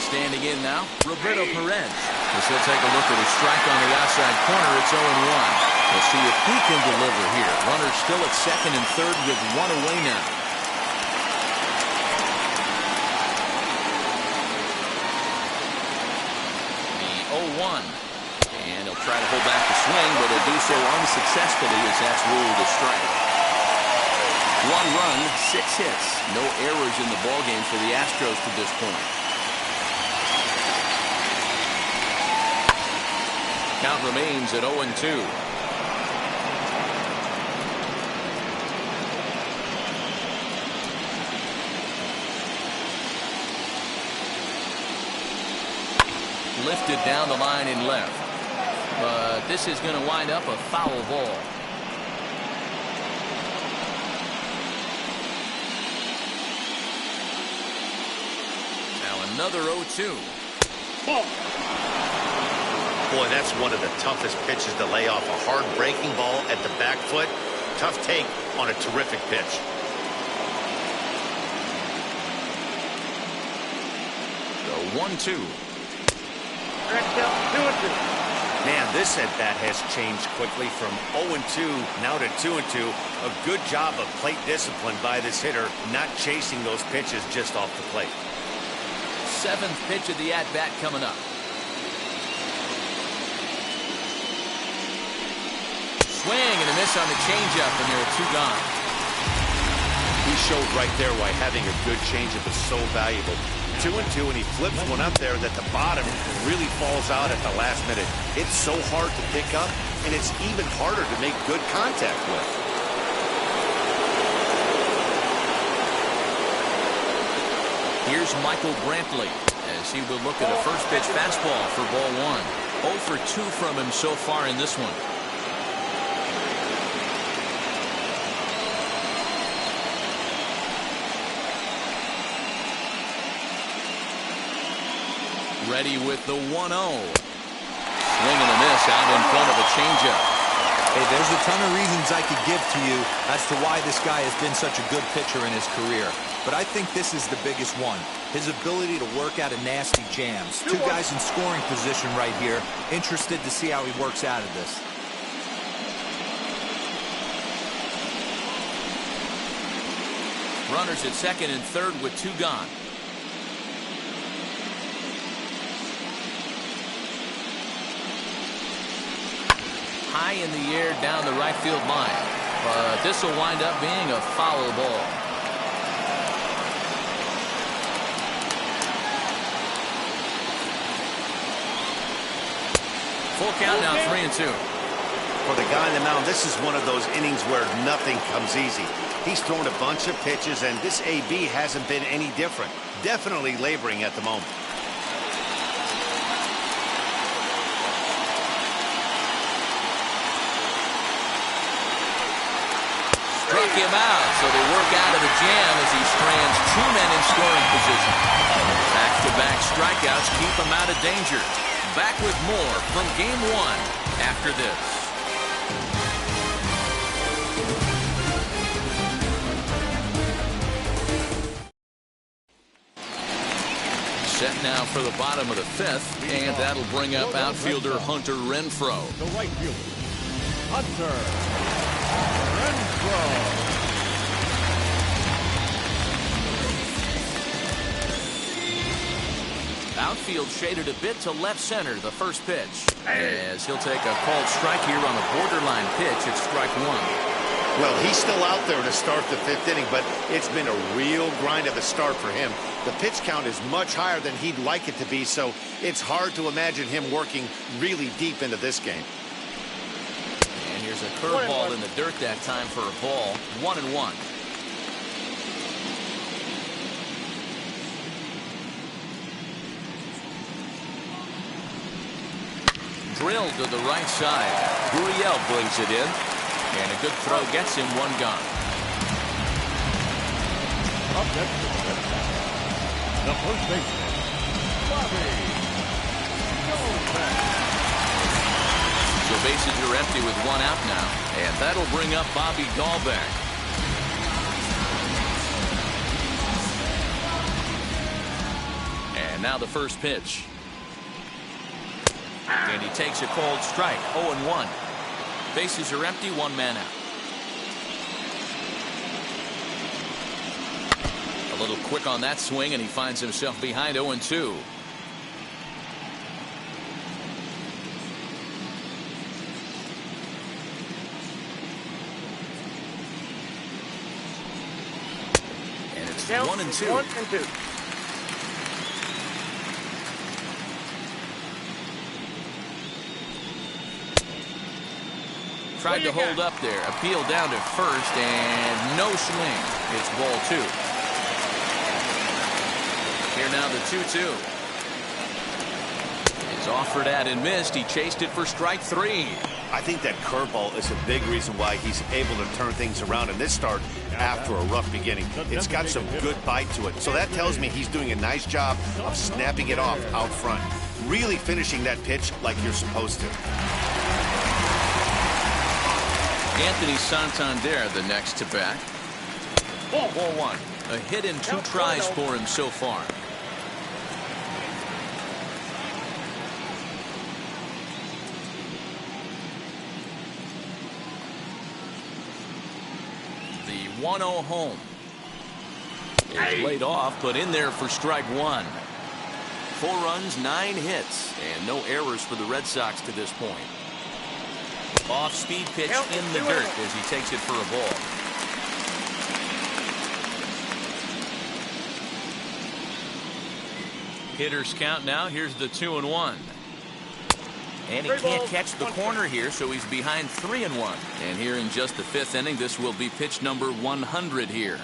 Standing in now, Roberto Perez. As he'll take a look at his strike on the outside corner. It's 0-1. We'll see if he can deliver here. Runner still at second and third with one away now. The 0-1. And he'll try to hold back the swing, but he'll do so unsuccessfully as that's ruled a strike. 1 run, 6 hits. No errors in the ballgame for the Astros to this point. Count remains at 0-2. Lifted down the line in left. But this is going to wind up a foul ball. Now another 0-2. Ball. Boy, that's one of the toughest pitches to lay off. A hard breaking ball at the back foot. Tough take on a terrific pitch. The 1-2. Man, this at-bat has changed quickly from 0-2 now to 2-2. A good job of plate discipline by this hitter, not chasing those pitches just off the plate. 7th pitch of the at-bat coming up. Swing and a miss on the changeup, and there are 2 gone. He showed right there why having a good changeup is so valuable. 2-2, and he flips one up there that the bottom really falls out at the last minute. It's so hard to pick up, and it's even harder to make good contact with. Here's Michael Brantley as he will look at a first pitch fastball for ball 1. 0 for 2 from him so far in this one. Ready with the 1-0. Swing and a miss out in front of a changeup. Hey, there's a ton of reasons I could give to you as to why this guy has been such a good pitcher in his career. But I think this is the biggest one. His ability to work out of nasty jams. 2 guys in scoring position right here. Interested to see how he works out of this. Runners at second and third with 2 gone. High in the air down the right field line. But this will wind up being a foul ball. Full count now, 3-2. For the guy on the mound, this is one of those innings where nothing comes easy. He's thrown a bunch of pitches, and this AB hasn't been any different. Definitely laboring at the moment. struck him out, so they work out of the jam as he strands 2 men in scoring position. Back-to-back strikeouts keep him out of danger. Back with more from Game 1 after this. Set now for the bottom of the 5th, and that'll bring up outfielder Hunter Renfroe. The right fielder, Hunter Renfroe. Outfield shaded a bit to left center, the first pitch. As he'll take a called strike here on a borderline pitch at strike 1. Well, he's still out there to start the 5th inning, but it's been a real grind of a start for him. The pitch count is much higher than he'd like it to be, so it's hard to imagine him working really deep into this game. And here's a curveball in the dirt that time for a ball. 1-1. Drilled to the right side. Gurriel brings it in. And a good throw gets him 1 gone. Up next to the first baseman, Bobby Goldberg. So bases are empty with 1 out now. And that'll bring up Bobby Dahlbeck. And now the first pitch. And he takes a cold strike. 0-1. Bases are empty, 1 man out. A little quick on that swing, and he finds himself behind 0-2. And it's 1-2. 1-2. Tried to hold up there. Appeal down to first, and no swing. It's ball 2. Here now the 2-2. He's offered at and missed. He chased it for strike 3. I think that curveball is a big reason why he's able to turn things around in this start after a rough beginning. It's got some good bite to it. So that tells me he's doing a nice job of snapping it off out front. Really finishing that pitch like you're supposed to. Anthony Santander, the next to bat. Ball 1. A hit in 2 tries for him so far. The 1-0 home. It's laid off, but in there for strike 1. 4 runs, 9 hits, and no errors for the Red Sox to this point. Off-speed pitch in the dirt as he takes it for a ball. Hitters count now. Here's the 2-1. And he can't catch the corner here, so he's behind 3-1. And here in just the 5th inning, this will be pitch number 100 here.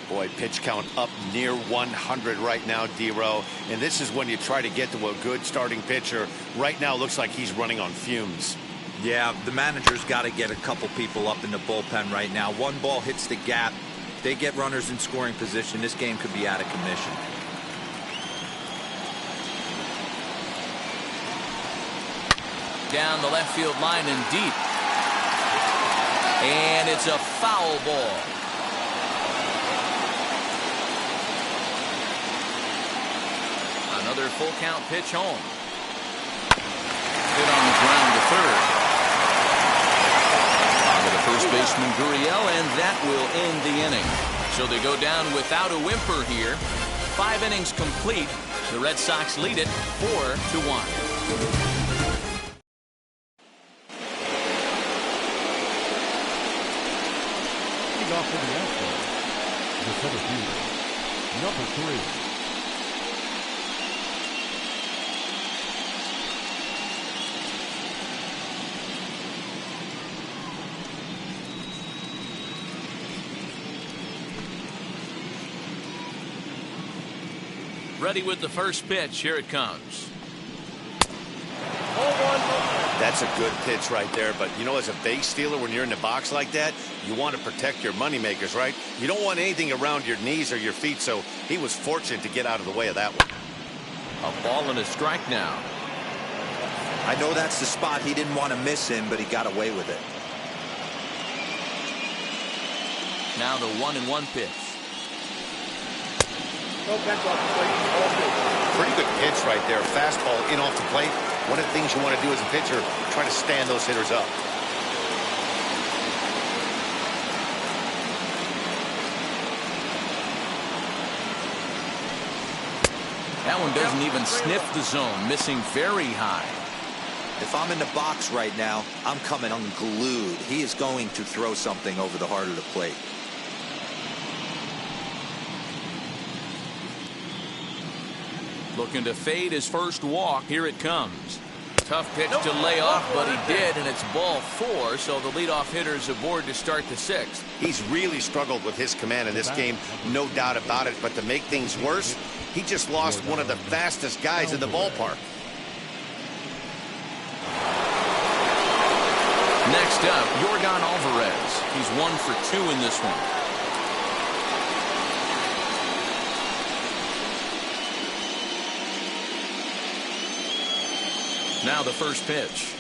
Boy, pitch count up near 100 right now, D-Row. And this is when you try to get to a good starting pitcher. Right now, looks like he's running on fumes. Yeah, the manager's got to get a couple people up in the bullpen right now. 1 ball hits the gap. They get runners in scoring position. This game could be out of commission. Down the left field line and deep. And it's a foul ball. Another full count pitch home. Hit on the ground to third. On to the first baseman Gurriel, and that will end the inning. So they go down without a whimper here. 5 innings complete. The Red Sox lead it 4-1. Off to the Astros, the center fielder, number 3. Ready with the first pitch. Here it comes. That's a good pitch right there. But, you know, as a base stealer, when you're in the box like that, you want to protect your moneymakers, right? You don't want anything around your knees or your feet, so he was fortunate to get out of the way of that one. A ball and a strike now. I know that's the spot he didn't want to miss in, but he got away with it. Now the 1-1 pitch. No, that's off the plate. All good. Pretty good pitch right there. Fastball in off the plate. One of the things you want to do as a pitcher, try to stand those hitters up. That one doesn't even sniff the zone, missing very high. If I'm in the box right now, I'm coming unglued. He is going to throw something over the heart of the plate. Looking to fade his first walk. Here it comes. Tough pitch to lay off, but he did, and it's ball 4, so the leadoff hitter is aboard to start the 6th. He's really struggled with his command in this game, no doubt about it. But to make things worse, he just lost one of the fastest guys in the ballpark. Next up, Yordan Alvarez. He's 1 for 2 in this one. Now the first pitch.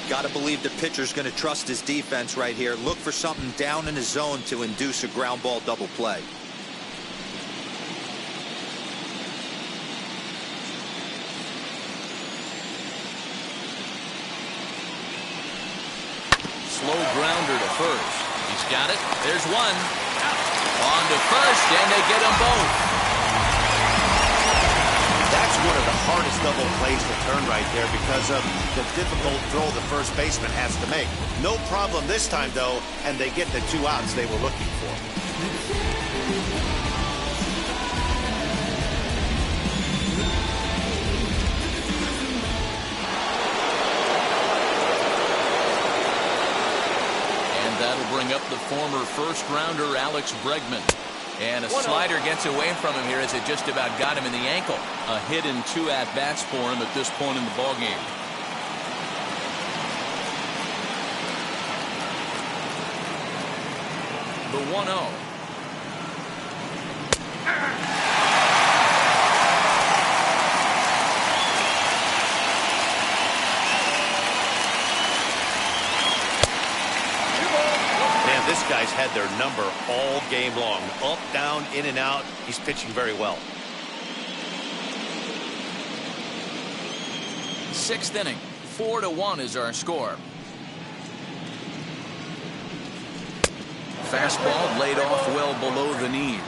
Got to believe the pitcher's going to trust his defense right here. Look for something down in his zone to induce a ground ball double play. Slow grounder to first. He's got it. There's one. On to first, and they get them both. That's one of the hardest double plays to turn right there because of the difficult throw the first baseman has to make. No problem this time, though, and they get the 2 outs they were looking for. And that'll bring up the former first-rounder Alex Bregman. And a slider gets away from him here as it just about got him in the ankle. A hit and 2 at-bats for him at this point in the ballgame. The 1-0. This guy's had their number all game long. Up, down, in and out. He's pitching very well. 6th inning. 4-1 is our score. Fastball laid off well below the knees.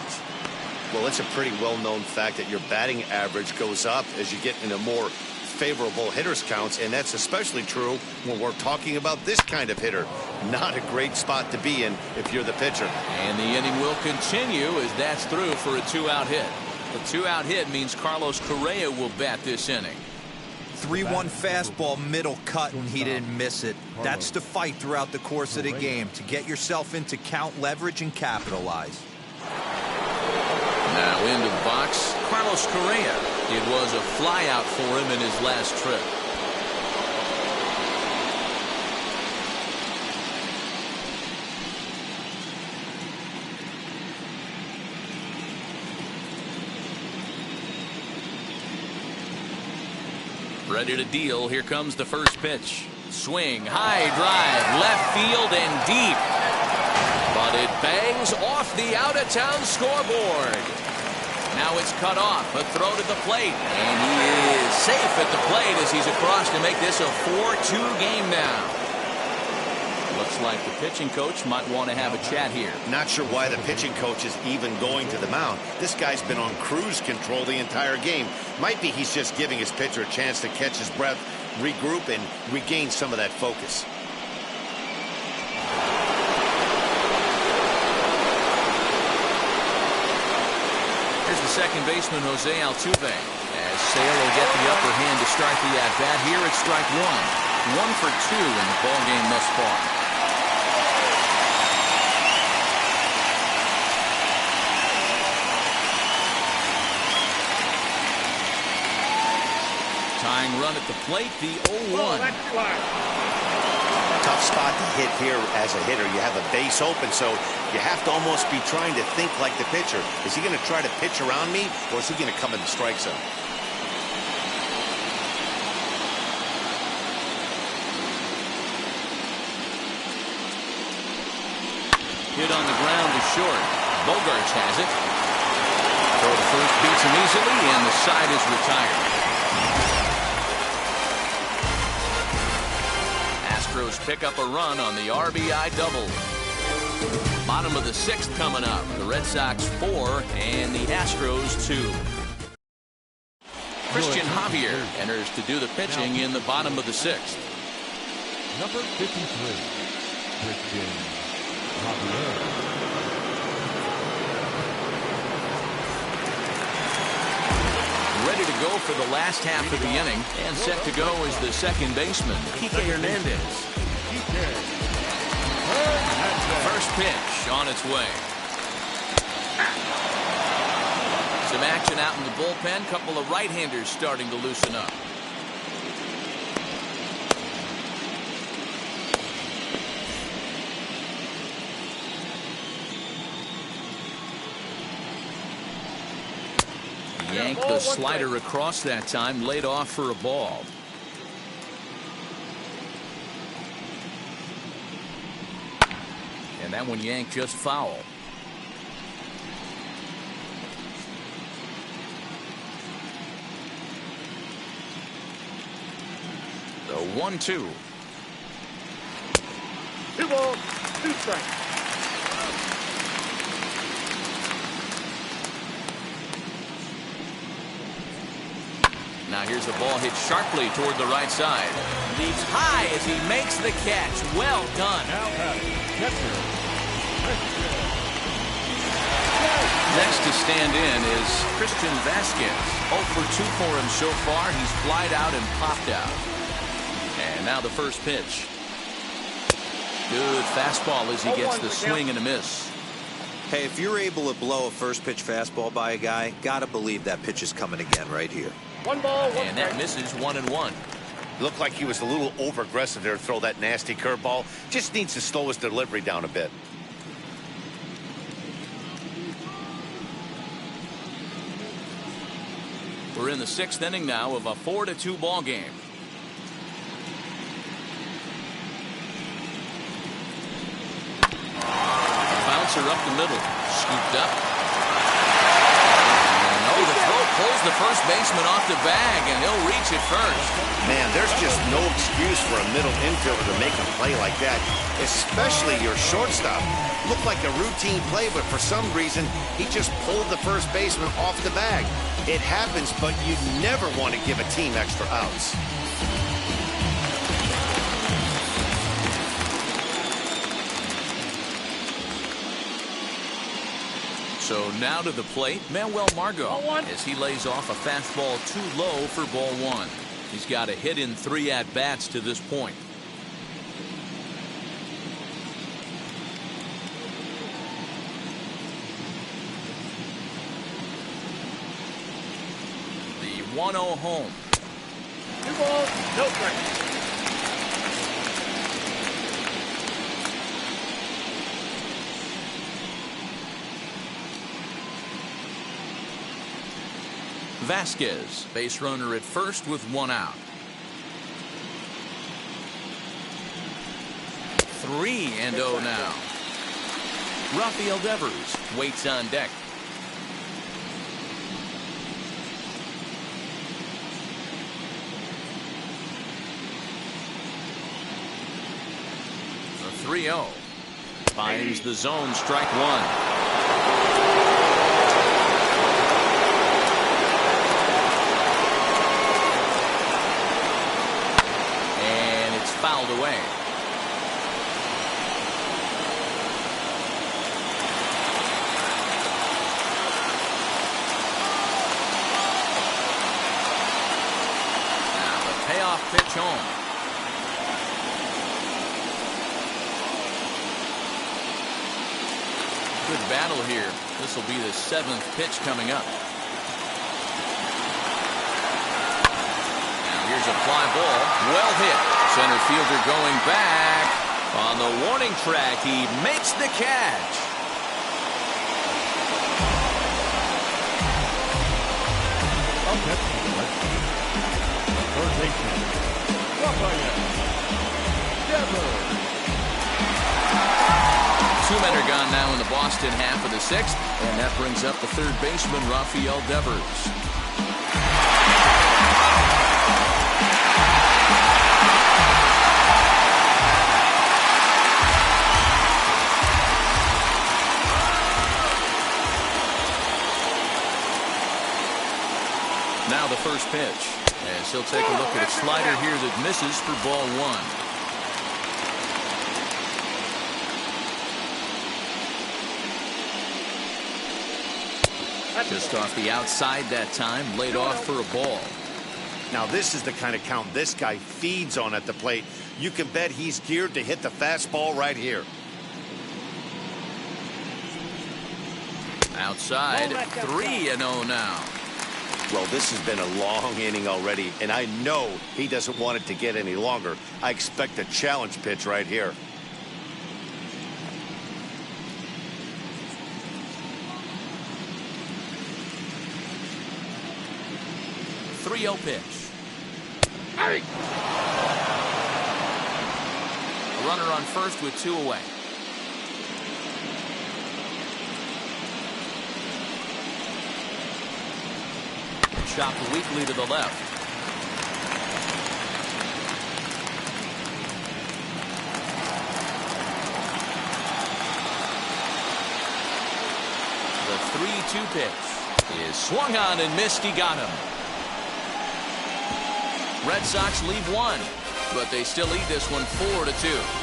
Well, it's a pretty well-known fact that your batting average goes up as you get into more favorable hitters counts, and that's especially true when we're talking about this kind of hitter. Not a great spot to be in if you're the pitcher. And the inning will continue as that's through for a 2-out hit. The 2-out hit means Carlos Correa will bat this inning. 3-1 fastball, middle cut, and he didn't miss it. That's the fight throughout the course of the game, to get yourself into count leverage and capitalize. Now into the box, Carlos Correa. It was a flyout for him in his last trip. Ready to deal. Here comes the first pitch. Swing, high drive, left field and deep. But it bangs off the out-of-town scoreboard. Now it's cut off. A throw to the plate. And he is safe at the plate as he's across to make this a 4-2 game now. Looks like the pitching coach might want to have a chat here. Not sure why the pitching coach is even going to the mound. This guy's been on cruise control the entire game. Might be he's just giving his pitcher a chance to catch his breath, regroup, and regain some of that focus. Here's the second baseman, Jose Altuve. As Sale will get the upper hand to start the at-bat. Here it's strike 1. 1 for 2 in the ballgame thus far. plate, the 0-1. Oh, that's fly. Tough spot to hit here as a hitter. You have a base open, so you have to almost be trying to think like the pitcher. Is he going to try to pitch around me, or is he going to come in the strike zone? Hit on the ground to short. Bogarts has it. Throw to first beats him easily, and the side is retired. Astros pick up a run on the RBI double. Bottom of the 6th coming up. The Red Sox 4 and the Astros 2. Christian Javier enters to do the pitching in the bottom of the 6th. Number 53, Christian Javier. Ready to go for the last half of the inning, and set to go is the second baseman, Kike Hernandez. First pitch on its way. Some action out in the bullpen. Couple of right-handers starting to loosen up. Yanked the slider across that time, laid off for a ball. And that one yanked just foul. The 1-2. 2 balls, 2 strikes. Now here's the ball hit sharply toward the right side. Leaps high as he makes the catch. Well done. Now catcher. Next to stand in is Christian Vasquez. 0 for 2 for him so far. He's flied out and popped out. And now the first pitch. Good fastball as he gets the swing and a miss. Hey, if you're able to blow a first pitch fastball by a guy, gotta believe that pitch is coming again right here. 1 ball, 1 And that misses 1-1. Looked like he was a little over-aggressive there to throw that nasty curveball. Just needs to slow his delivery down a bit. We're in the 6th inning now of a 4-2 ball game. Bouncer up the middle, scooped up. The throw pulls the first baseman off the bag, and he'll reach it first. Man, there's just no excuse for a middle infielder to make a play like that, especially your shortstop. Looked like a routine play, but for some reason, he just pulled the first baseman off the bag. It happens, but you never want to give a team extra outs. So now to the plate, Manuel Margot, as he lays off a fastball too low for ball 1. He's got a hit in 3 at-bats to this point. The 1-0 home. 2 balls, no strikes. Vasquez, base runner at first with 1 out. 3-0 now. Rafael Devers waits on deck. The 3-0 finds the zone, strike 1. Fouled away. Now the payoff pitch home. Good battle here. This will be the 7th pitch coming up. Now here's Here's a fly ball. Well hit. Center fielder going back. On the warning track, he makes the catch. Up next to the Red Sox, third baseman, Rafael Devers. 2 men are gone now in the Boston half of the 6th, and that brings up the third baseman, Rafael Devers. Now the first pitch, as he'll take a look at a slider here that misses for ball 1. Just off the outside that time, laid off for a ball. Now this is the kind of count this guy feeds on at the plate. You can bet he's geared to hit the fastball right here. Outside, 3-0 now. Well, this has been a long inning already, and I know he doesn't want it to get any longer. I expect a challenge pitch right here. .30 pitch. A runner on first with 2 away. Chopped weakly to the left. The 3-2 pitch is swung on and missed. He got him. Red Sox leave 1, but they still lead this one 4-2.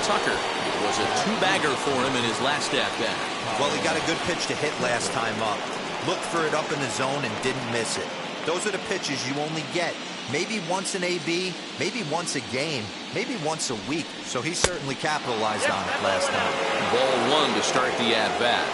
Tucker. It was a 2-bagger for him in his last at-bat. Well, he got a good pitch to hit last time up. Looked for it up in the zone and didn't miss it. Those are the pitches you only get maybe once an AB, maybe once a game, maybe once a week. So he certainly capitalized on it last time. Ball 1 to start the at-bat.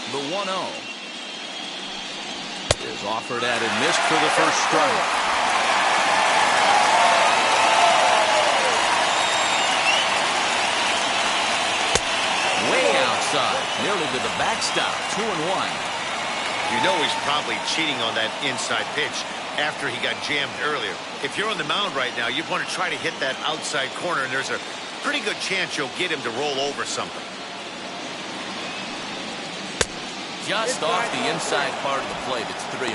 The 1-0 is offered at and missed for the first strike. Way outside, nearly to the backstop. 2-1. You know he's probably cheating on that inside pitch after he got jammed earlier. If you're on the mound right now, you want to try to hit that outside corner, and there's a pretty good chance you'll get him to roll over something. Just off the inside part of the plate. It's 3-1.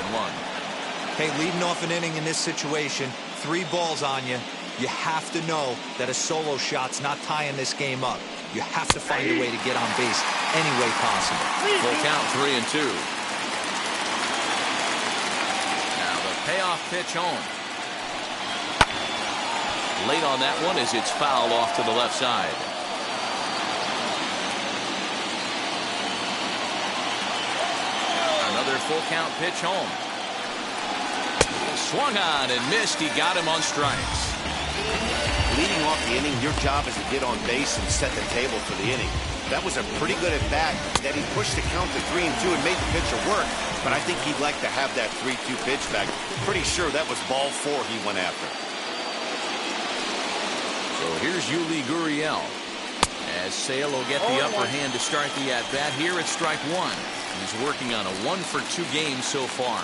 Hey, leading off an inning in this situation, 3 balls on you. You have to know that a solo shot's not tying this game up. You have to find a way to get on base any way possible. Full count, 3-2. Now the payoff pitch home. Late on that one as it's fouled off to the left side. Another full count pitch home. Swung on and missed. He got him on strikes. Leading off the inning, your job is to get on base and set the table for the inning. That was a pretty good at-bat that he pushed the count to 3-2 and made the pitcher work. But I think he'd like to have that 3-2 pitch back. Pretty sure that was ball 4 he went after. So here's Yuli Gurriel. As Sale will get the upper hand to start the at-bat here at strike 1. He's working on a 1-for-2 game so far.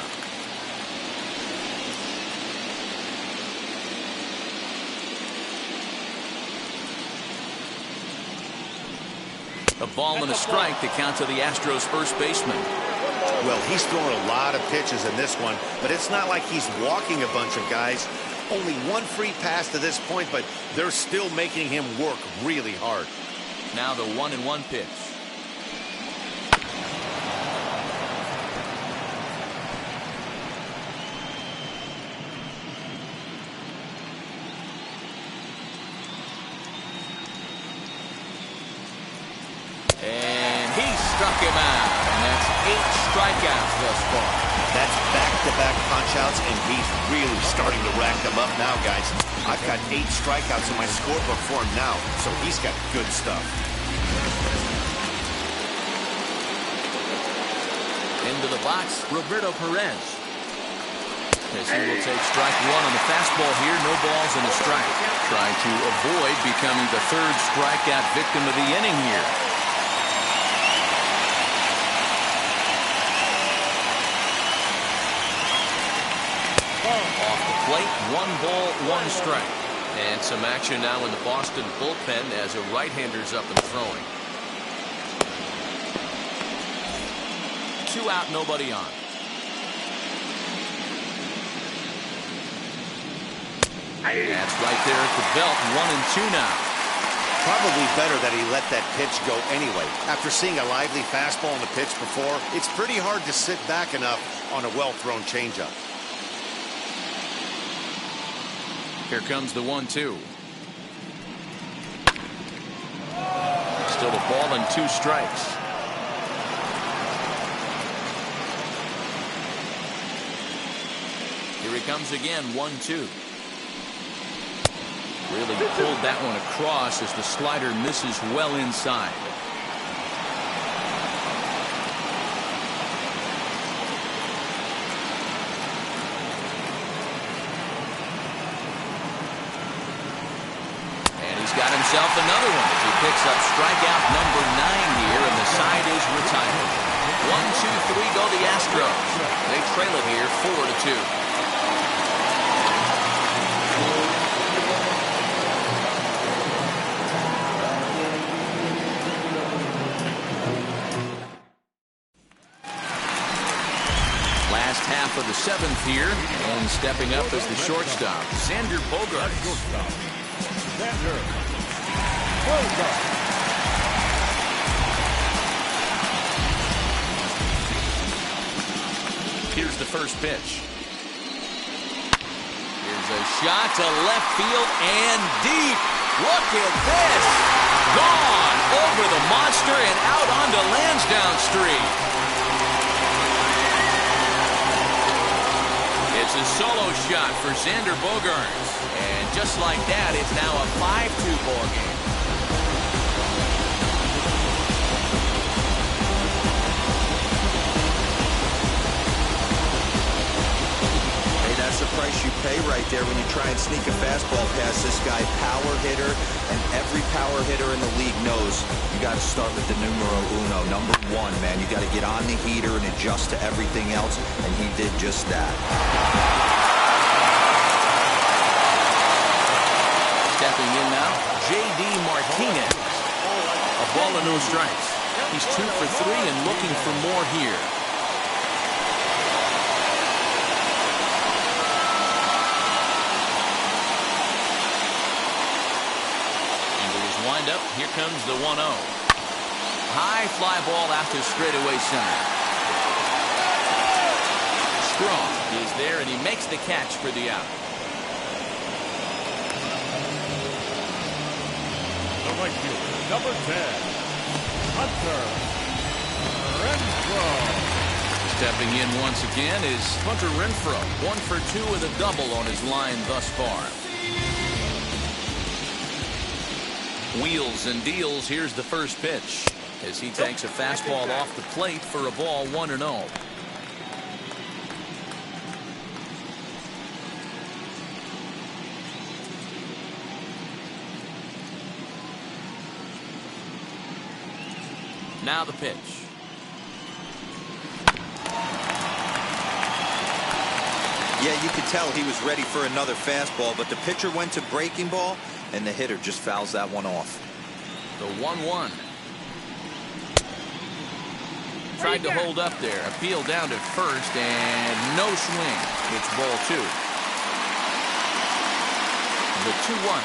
A ball and a strike to count to the Astros first baseman. Well, he's thrown a lot of pitches in this one, but it's not like he's walking a bunch of guys. Only 1 free pass to this point, but they're still making him work really hard. Now the 1-1 pitch. him out. And that's 8 strikeouts thus far. That's back-to-back punch-outs, and he's really starting to rack them up now, guys. I've got 8 strikeouts in my scorebook for him now, so he's got good stuff. Into the box, Roberto Perez. As he will take strike 1 on the fastball here, no balls and a strike. Trying to avoid becoming the 3rd strikeout victim of the inning here. Off the plate, 1 ball, 1 strike. And some action now in the Boston bullpen as a right-hander's up and throwing. 2 out, nobody on. That's right there at the belt, 1-2 now. Probably better that he let that pitch go anyway. After seeing a lively fastball on the pitch before, it's pretty hard to sit back enough on a well-thrown changeup. Here comes the 1-2. Still a ball and 2 strikes. Here he comes again, 1-2. Really pulled that one across as the slider misses well inside. And he's got himself another one as he picks up strikeout number 9 here, and the side is retired. 1, 2, 3 go the Astros. They trail it here 4-2. Half of the 7th here, and stepping up as the shortstop, Xander Bogaerts. Here's the first pitch. Here's a shot to left field and deep. Look at this. Gone over the monster and out onto Lansdowne Street. It's a solo shot for Xander Bogaerts. And just like that, it's now a 5-2 ball game. Hey, that's the price you pay right there when you try and sneak a fastball past this guy. Power hitter, and every power hitter in the league knows you got to start with the numero uno, number 1, man. You got to get on the heater and adjust to everything else, and he did just that. Stepping in now, J.D. Martinez. A ball and no strikes. He's 2 for 3 and looking for more here. Into his windup, here comes the 1-0. High fly ball after straightaway center. Strong is there, and he makes the catch for the out. Right fielder, number 10, Hunter Renfroe. Stepping in once again is Hunter Renfroe. 1 for 2 with a double on his line thus far. Wheels and deals. Here's the first pitch as he takes a fastball off the plate for a ball, 1-0. Now the pitch. Yeah, you could tell he was ready for another fastball, but the pitcher went to breaking ball, and the hitter just fouls that one off. The 1-1. Tried to hold up there. Appeal down to first, and no swing. It's ball 2. The 2-1.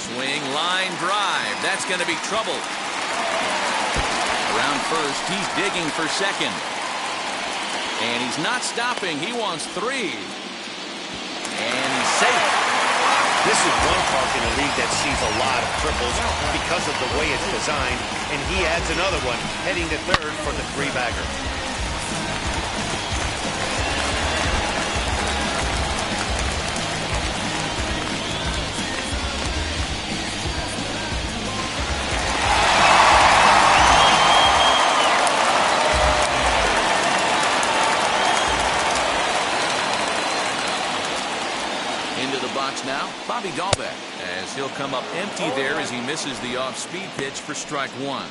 Swing, line drive. That's going to be trouble. Around first, he's digging for second. And he's not stopping. He wants 3. And he's safe. This is one park in the league that sees a lot of triples because of the way it's designed, and he adds another one, heading to third for the three-bagger. Now, Bobby Dahlbeck, as he'll come up empty there as he misses the off-speed pitch for strike one.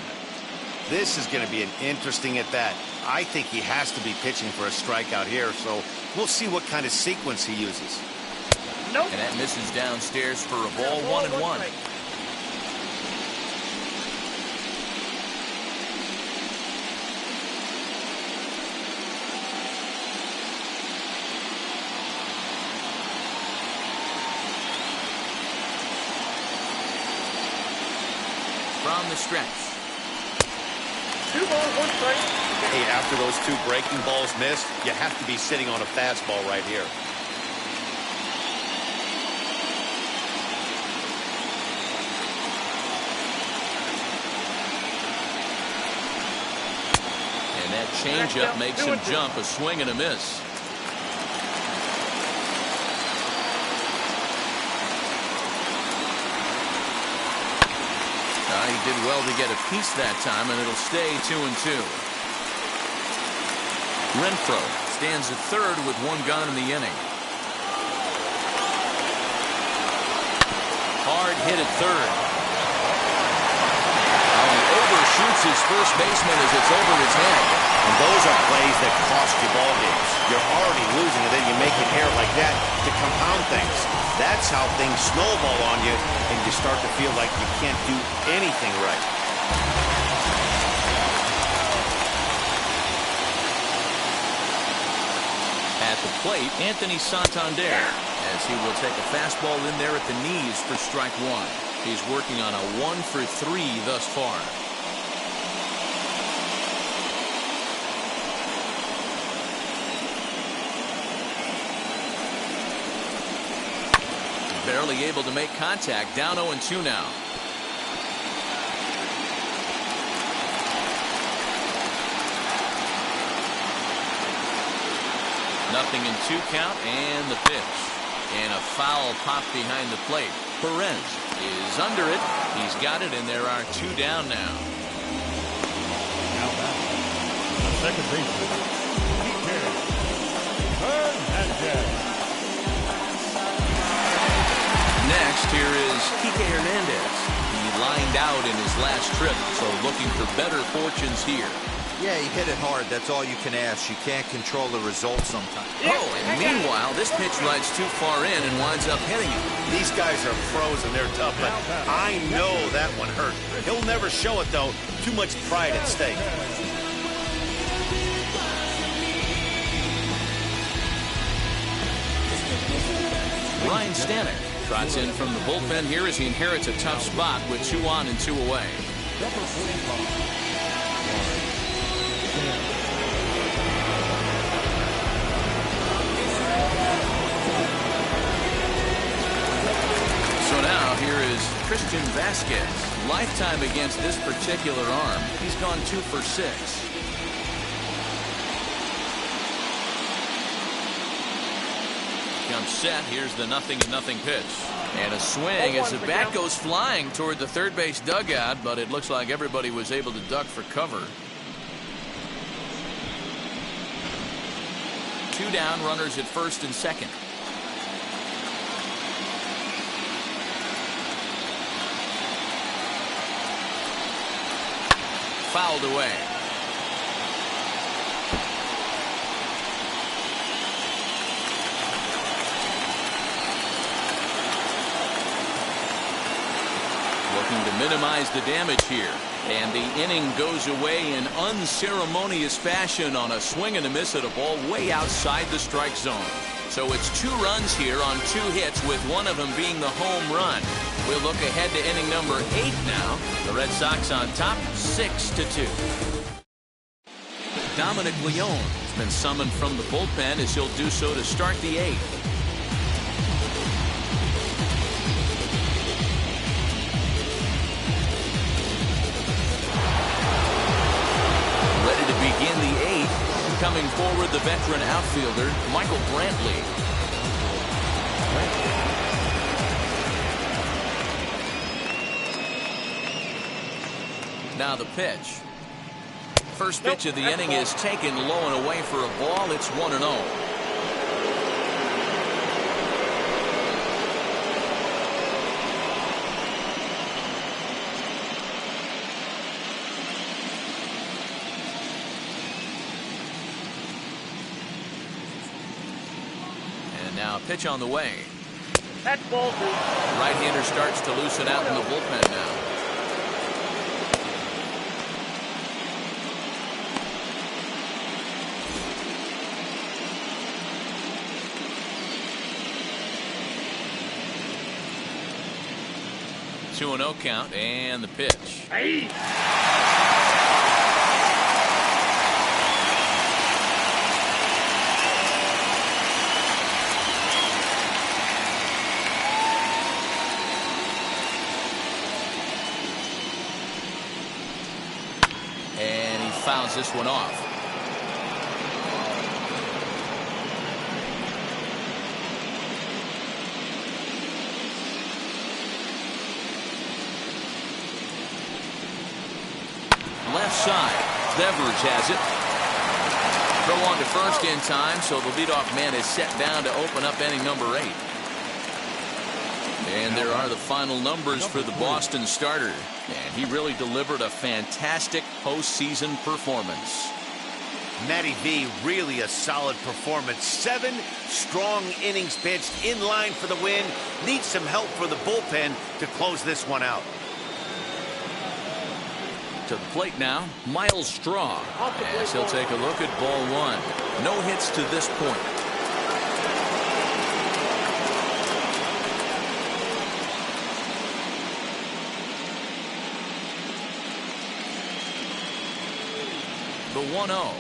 This is going to be an interesting at-bat. I think he has to be pitching for a strikeout here, so we'll see what kind of sequence he uses. Nope. And that misses downstairs for a ball, 1-1. From the stretch. 2 balls, 1 strike. Hey, after those 2 breaking balls missed, you have to be sitting on a fastball right here. And that changeup makes him jump, a swing and a miss. He did well to get a piece that time, and it'll stay 2-2. Renfroe stands at third with 1 gone in the inning. Hard hit at third. He overshoots his first baseman as it's over his head. And those are plays that cost you ball games. You're already losing, and then you make an error like that to compound things. That's how things snowball on you, and you start to feel like you can't do anything right. At the plate, Anthony Santander, as he will take a fastball in there at the knees for strike one. He's working on a 1-for-3 thus far. Barely able to make contact. Down 0-2 now. Nothing in 2 count, and the pitch. And a foul pop behind the plate. Perez is under it. He's got it, and there are 2 down now. Now back. The second baseman, Hernandez. Next, here is Kike Hernandez. He lined out in his last trip, so looking for better fortunes here. Yeah, he hit it hard. That's all you can ask. You can't control the result sometimes. Oh, and meanwhile, this pitch rides too far in and winds up hitting him. These guys are pros and they're tough, but I know that one hurt. He'll never show it, though. Too much pride at stake. Ryan Stanek trots in from the bullpen here as he inherits a tough spot with 2 on and 2 away. Number 45. So now here is Christian Vasquez. Lifetime against this particular arm. He's gone 2 for 6. Comes set. Here's the 0-0 pitch. And a swing as the bat goes flying toward the third base dugout, but it looks like everybody was able to duck for cover. 2 down, runners at first and second. Fouled away. Looking to minimize the damage here. And the inning goes away in unceremonious fashion on a swing and a miss at a ball way outside the strike zone. So it's 2 runs here on 2 hits, with one of them being the home run. We'll look ahead to inning number 8 now. The Red Sox on top, 6-2. Dominic Leone has been summoned from the bullpen as he'll do so to start the 8th. Coming forward, the veteran outfielder, Michael Brantley. Now the pitch. First pitch of the inning is taken low and away for a ball. It's 1-0. And now pitch on the way. That's ball two. Right-hander starts to loosen out in the bullpen now. Two and 0 count, and the pitch. Hey. And he fouls this one off. Left side. Devers has it. Throw on to first in time, so the leadoff man is set down to open up inning number 8. And there are the final numbers for the Boston starter. And he really delivered a fantastic postseason performance. Matty V, really a solid performance. 7 strong innings pitched, in line for the win. Needs some help for the bullpen to close this one out. To the plate now, Miles Straw, as he'll take a look at ball 1. No hits to this point. The 1-0.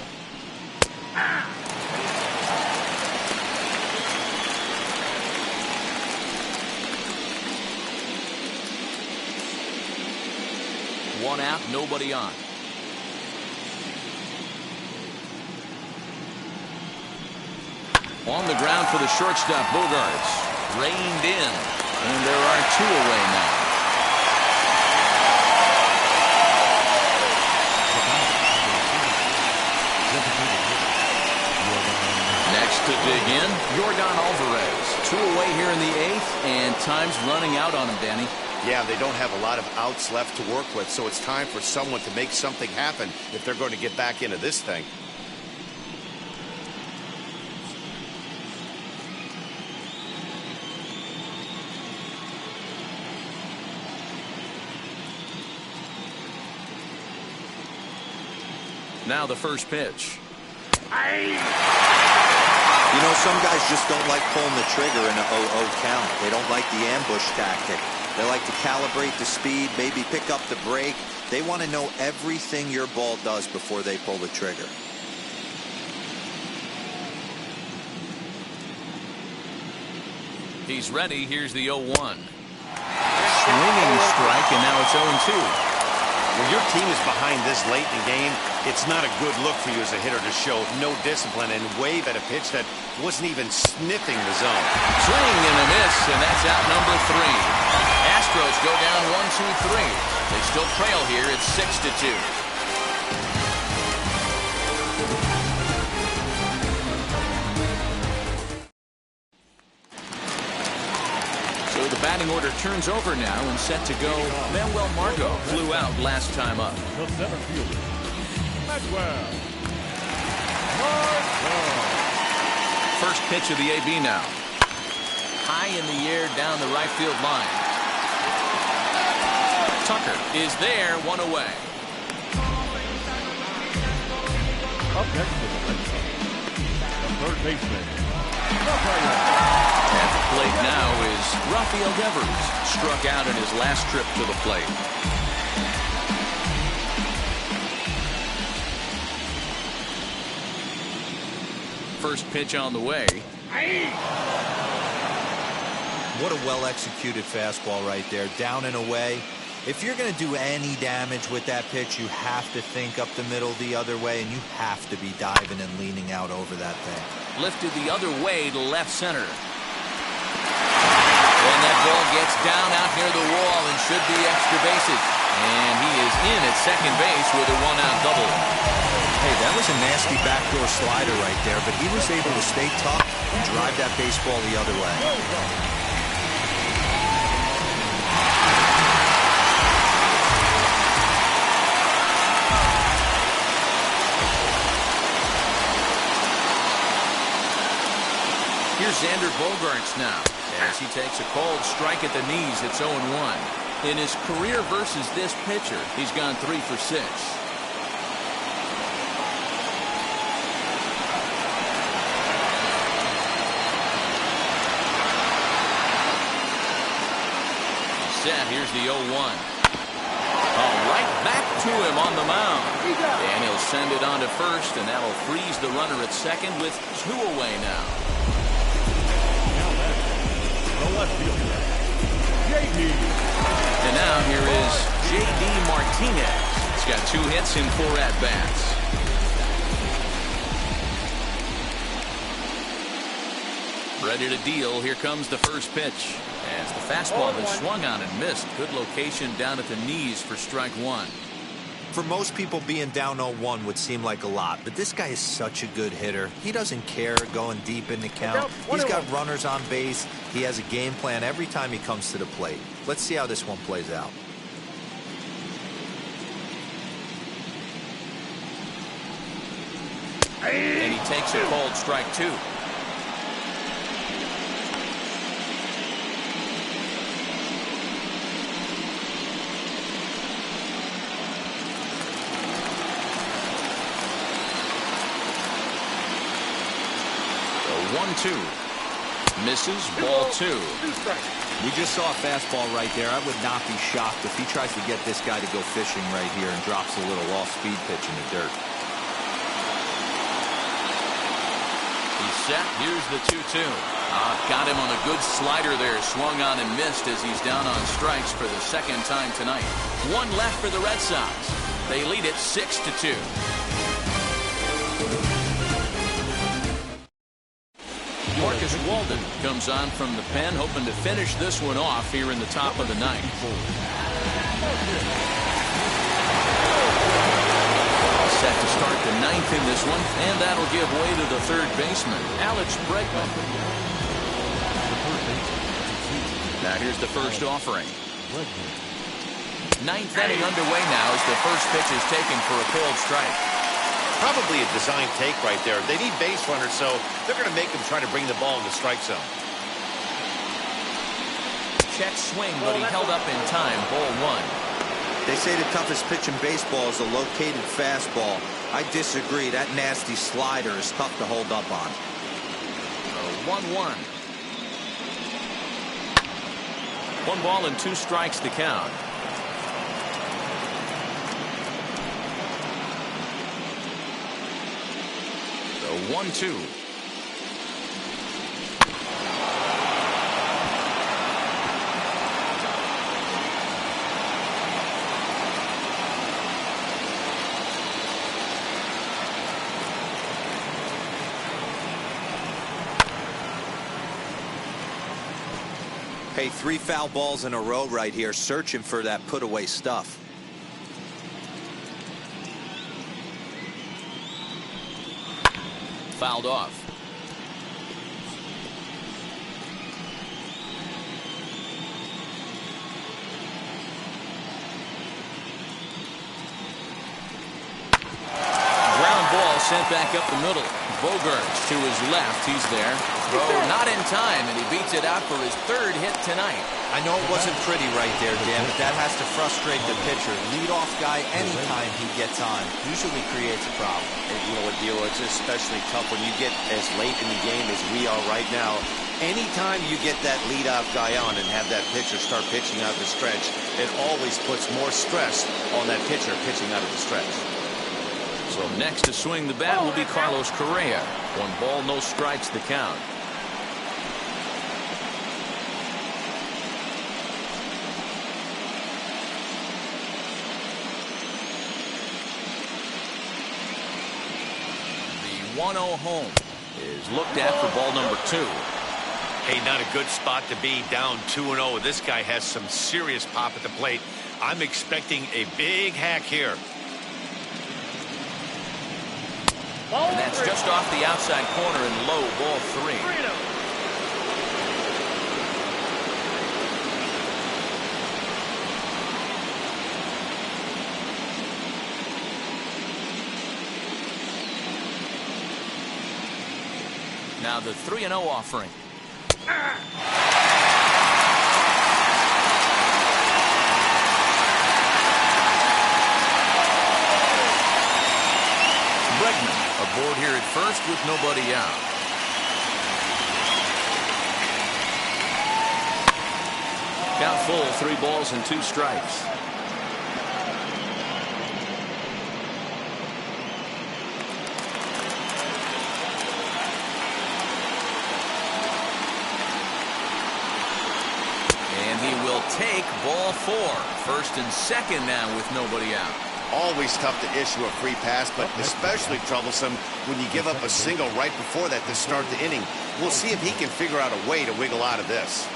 One out, nobody on. On the ground for the shortstop, Bogarts. Reined in. And there are 2 away now. Next to dig in, Yordan Alvarez. 2 away here in the 8th, and time's running out on him, Danny. Yeah, they don't have a lot of outs left to work with, so it's time for someone to make something happen if they're going to get back into this thing. Now the first pitch. You know, some guys just don't like pulling the trigger in an 0-0 count. They don't like the ambush tactic. They like to calibrate the speed, maybe pick up the brake. They want to know everything your ball does before they pull the trigger. He's ready. Here's the 0-1. Swinging strike, and now it's 0-2. When your team is behind this late in the game, it's not a good look for you as a hitter to show no discipline and wave at a pitch that wasn't even sniffing the zone. Swing and a miss, and that's out number 3. Astros go down 1-2-3. They still trail here. It's 6-2. So the batting order turns over now and set to go. Manuel Margot flew out last time up. The center fielder, Manuel. First pitch of the AB now. High in the air down the right field line. Tucker is there, 1 away. Up next to the Red Sox, the third baseman, Rafael. At the plate now is Rafael Devers. Struck out in his last trip to the plate. First pitch on the way. What a well-executed fastball right there. Down and away. If you're going to do any damage with that pitch, you have to think up the middle the other way, and you have to be diving and leaning out over that thing. Lifted the other way to left center. And that ball gets down out near the wall and should be extra bases. And he is in at second base with a one-out double. Hey, that was a nasty backdoor slider right there, but he was able to stay tough and drive that baseball the other way. Here's Xander Bogaerts now, as he takes a cold strike at the knees. It's 0-1. In his career versus this pitcher, he's gone 3 for 6. Set. Here's the 0-1. Right back to him on the mound. And he'll send it on to first, and that'll freeze the runner at second with 2 away now. And now here is J.D. Martinez. He's got 2 hits in 4 at-bats. Ready to deal. Here comes the first pitch. As the fastball is swung on and missed. Good location down at the knees for strike 1. For most people, being down 0-1 would seem like a lot, but this guy is such a good hitter. He doesn't care going deep in the count. He's got runners on base. He has a game plan every time he comes to the plate. Let's see how this one plays out. And he takes a cold strike 2. The 1-2. Misses, ball 2. We just saw a fastball right there. I would not be shocked if he tries to get this guy to go fishing right here and drops a little off-speed pitch in the dirt. He's set. Here's the 2-2. Got him on a good slider there. Swung on and missed as he's down on strikes for the second time tonight. 1 left for the Red Sox. They lead it 6-2. Marcus Walden comes on from the pen, hoping to finish this one off here in the top of the ninth. Set to start the ninth in this one, and that'll give way to the third baseman, Alex Bregman. Now here's the first offering. Ninth inning underway now as the first pitch is taken for a cold strike. Probably a design take right there. They need base runners, so they're going to make them try to bring the ball in the strike zone. Check swing, but he held up in time. Ball 1. They say the toughest pitch in baseball is a located fastball. I disagree. That nasty slider is tough to hold up on. 1-1. 1 ball and 2 strikes to count. The 1-2. Hey, 3 foul balls in a row right here, searching for that put-away stuff. Fouled off. Ground ball sent back up the middle. Bogaerts to his left. He's there. Throw not in time, and he beats it out for his 3rd hit tonight. I know it wasn't pretty right there, Dan, but that has to frustrate the pitcher. Leadoff guy, anytime he gets on, usually creates a problem. And you know what, Dio, it's especially tough when you get as late in the game as we are right now. Anytime you get that leadoff guy on and have that pitcher start pitching out the stretch, it always puts more stress on that pitcher pitching out of the stretch. So next to swing the bat will be Carlos Correa. 1 ball, no strikes to count. 1-0 home is looked at for ball number 2. Hey, not a good spot to be, down 2-0. This guy has some serious pop at the plate. I'm expecting a big hack here. And that's just off the outside corner and low, ball 3. 3-0. Now the 3-0 offering. Bregman aboard here at first with nobody out. Count full, 3 balls and 2 strikes. And he will take ball 4. First and second now with nobody out. Always tough to issue a free pass, but especially troublesome when you give up a single right before that to start the inning. We'll see if he can figure out a way to wiggle out of this.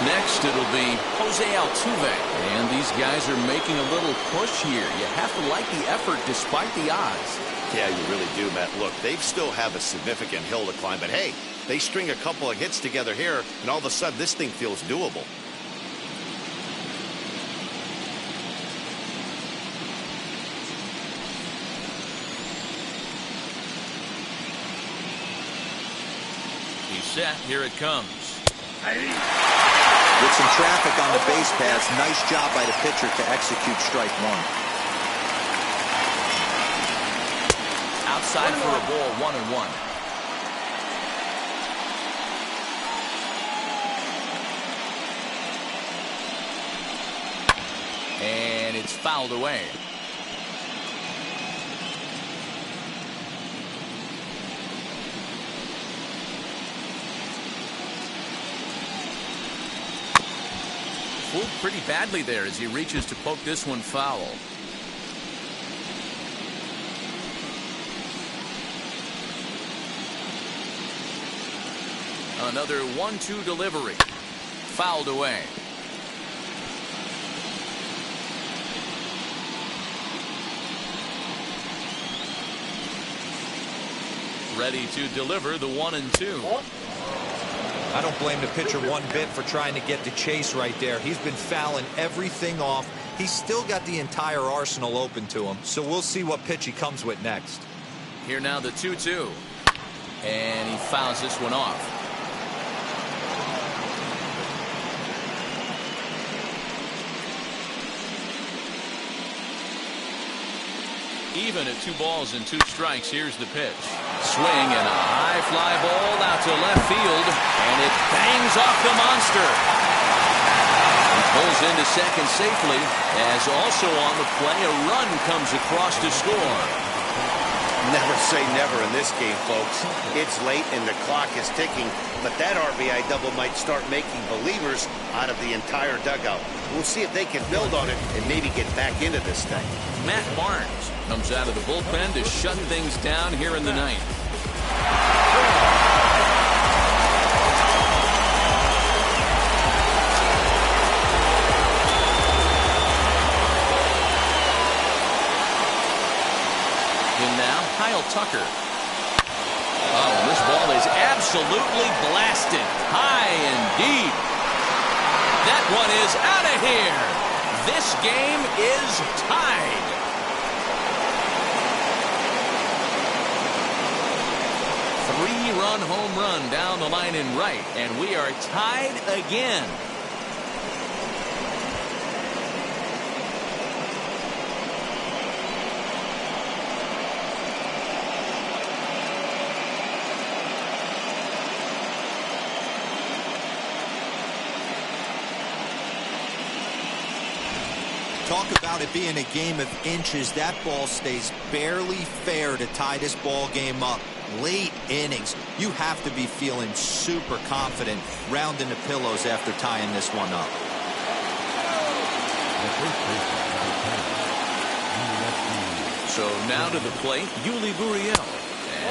Next, it'll be Jose Altuve. And these guys are making a little push here. You have to like the effort despite the odds. Yeah, you really do, Matt. Look, they still have a significant hill to climb, but hey, they string a couple of hits together here, and all of a sudden this thing feels doable. He's set. Here it comes. With some traffic on the base paths, nice job by the pitcher to execute strike 1. Outside for a ball, 1-1. And it's fouled away. Fooled pretty badly there as he reaches to poke this one foul. Another 1-2 delivery. Fouled away. Ready to deliver the 1-2. I don't blame the pitcher one bit for trying to get the chase right there. He's been fouling everything off. He's still got the entire arsenal open to him, so we'll see what pitch he comes with next. Here now the 2-2. And he fouls this one off. Even at 2 balls and 2 strikes, here's the pitch. Swing and a high fly ball out to left field, and it bangs off the monster. He pulls into second safely, as also on the play, a run comes across to score. Never say never in this game, folks. It's late and the clock is ticking, but that RBI double might start making believers out of the entire dugout. We'll see if they can build on it and maybe get back into this thing. Matt Barnes comes out of the bullpen to shut things down here in the 9th. And now Kyle Tucker. Oh, this ball is absolutely blasted high and deep. That one is out of here. This game is tied. Three-run home run down the line in right, and we are tied again. Talk about it being a game of inches. That ball stays barely fair to tie this ball game up. Late innings. You have to be feeling super confident rounding the pillows after tying this one up. So now to the plate, Yuli Gurriel.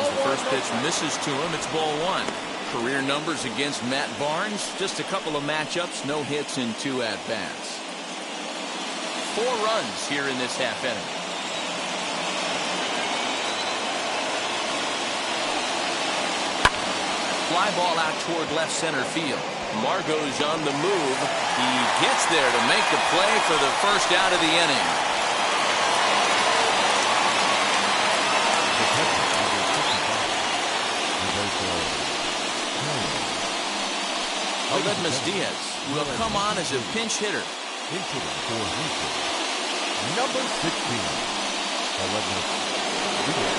As the first pitch misses to him, it's ball one. Career numbers against Matt Barnes, just a couple of matchups, no hits in 2 at-bats. 4 runs here in this half inning. Fly ball out toward left center field. Margot's on the move. He gets there to make the play for the first out of the inning. Aledmus Diaz will come on as a pinch hitter. Number 16. Aledmus Diaz.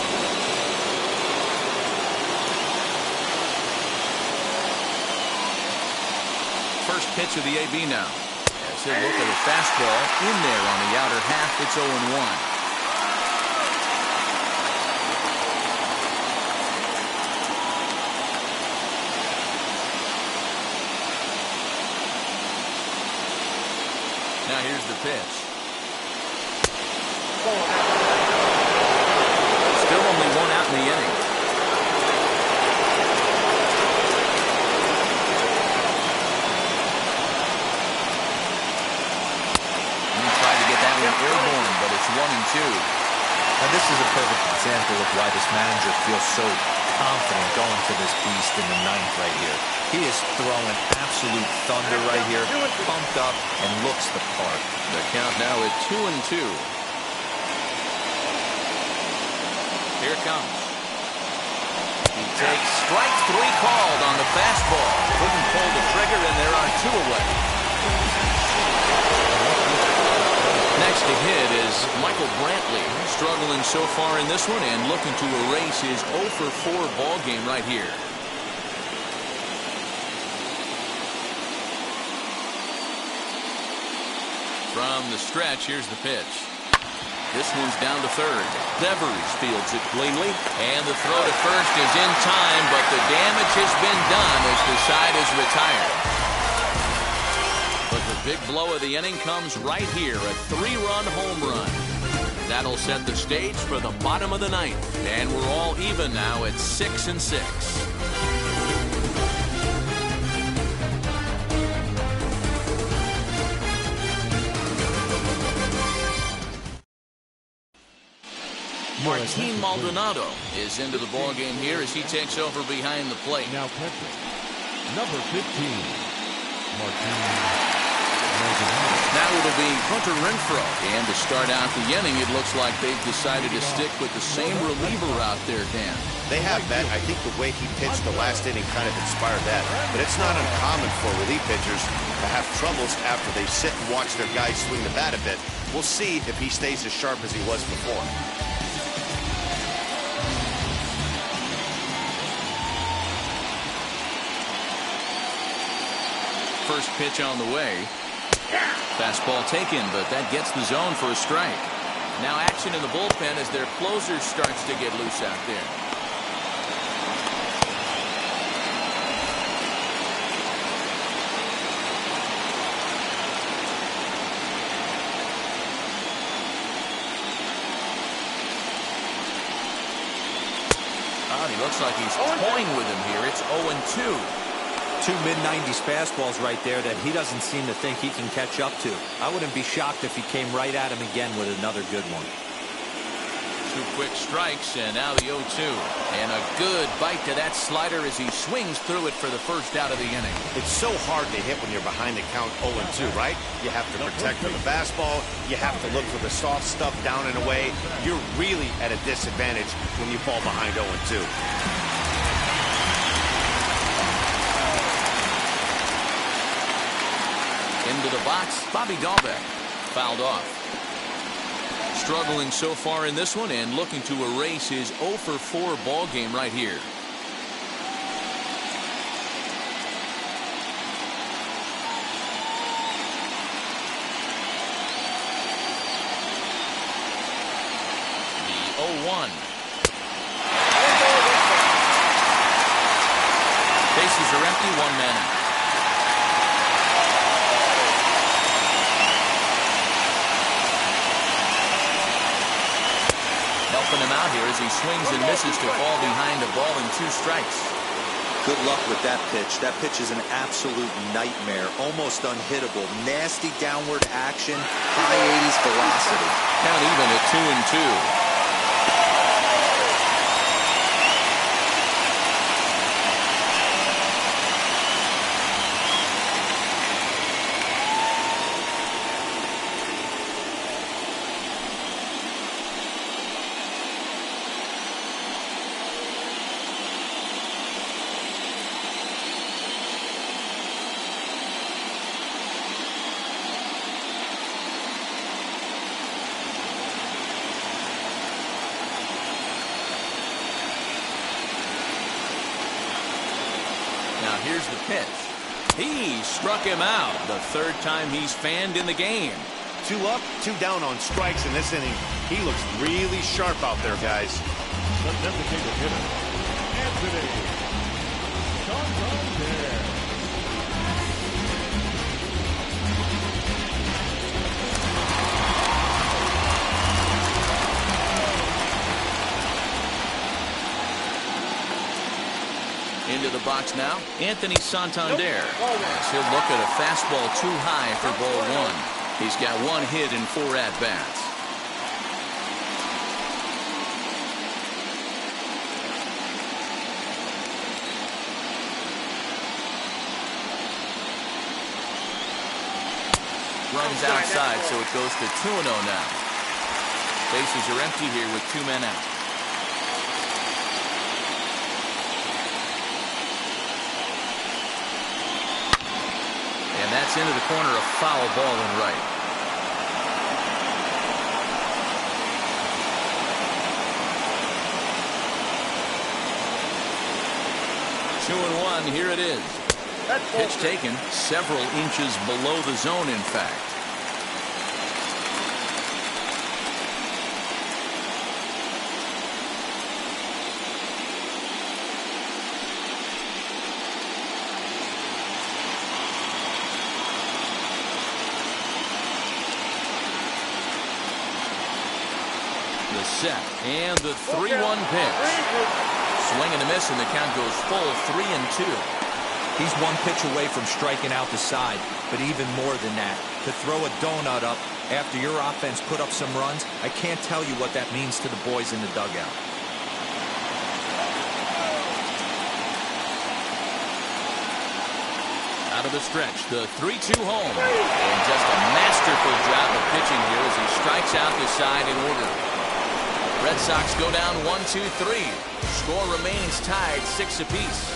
First pitch of the AB now. As he'll look at a fastball in there on the outer half. It's 0-1. Now here's the pitch. Still only 1 out in the inning. Airborne, but it's 1-2. Now this is a perfect example of why this manager feels so confident going to this beast in the 9th right here. He is throwing absolute thunder right here, pumped up, and looks the part. The count now at 2-2. Here it comes. He takes strike 3 called on the fastball. Couldn't pull the trigger, and there are 2 away. Next to hit is Michael Brantley, struggling so far in this one and looking to erase his 0-for-4 ball game right here. From the stretch, here's the pitch. This one's down to third. Devers fields it cleanly, and the throw to first is in time, but the damage has been done as the side is retired. But the big blow of the inning comes right here, a 3-run home run. That'll set the stage for the bottom of the 9th, and we're all even now at 6-6. Martin Maldonado is into the ballgame here as he takes over behind the plate. Now catcher, number 15, Martin Maldonado. Now it'll be Hunter Renfroe. And to start out the inning, it looks like they've decided to stick with the same reliever out there, Dan. They have, Matt. I think the way he pitched the last inning kind of inspired that. But it's not uncommon for relief pitchers to have troubles after they sit and watch their guys swing the bat a bit. We'll see if he stays as sharp as he was before. First pitch on the way. Fastball taken, but that gets the zone for a strike. Now action in the bullpen as their closer starts to get loose out there. He looks like he's toying with him here. It's 0-2. 2 mid-90s fastballs right there that he doesn't seem to think he can catch up to. I wouldn't be shocked if he came right at him again with another good one. 2 quick strikes, and now the 0-2. And a good bite to that slider as he swings through it for the first out of the inning. It's so hard to hit when you're behind the count 0-2, right? You have to protect the fastball. You have to look for the soft stuff down and away. You're really at a disadvantage when you fall behind 0-2. Into the box, Bobby Dahlbeck fouled off. Struggling so far in this one and looking to erase his 0-for-4 ball game right here. The 0-1. Bases are empty, 1 man out. helping him out here as he swings and misses to fall behind a ball and 2 strikes. Good luck with that pitch. That pitch is an absolute nightmare. Almost unhittable. Nasty downward action. High 80s velocity. Count even at 2-2. Now here's the pitch. He struck him out. The 3rd time he's fanned in the game. 2 up, 2 down on strikes in this inning. He looks really sharp out there, guys. The designated hitter, Anthony Santander. Into the box now, Anthony Santander. As he'll look at a fastball too high for ball 1. He's got 1 hit in 4 at-bats. Runs outside, so it goes to 2-0 now. Bases are empty here with 2 men out. And that's into the corner, a foul ball and right. Two and one, here it is. Pitch taken several inches below the zone, in fact. The set and the 3-1 pitch. Swing and a miss, and the count goes full 3-2. He's 1 pitch away from striking out the side, but even more than that, to throw a donut up after your offense put up some runs, I can't tell you what that means to the boys in the dugout. Out of the stretch, the 3-2 home. And just a masterful job of pitching here as he strikes out the side in order. Red Sox go down 1-2-3. Score remains tied 6 apiece.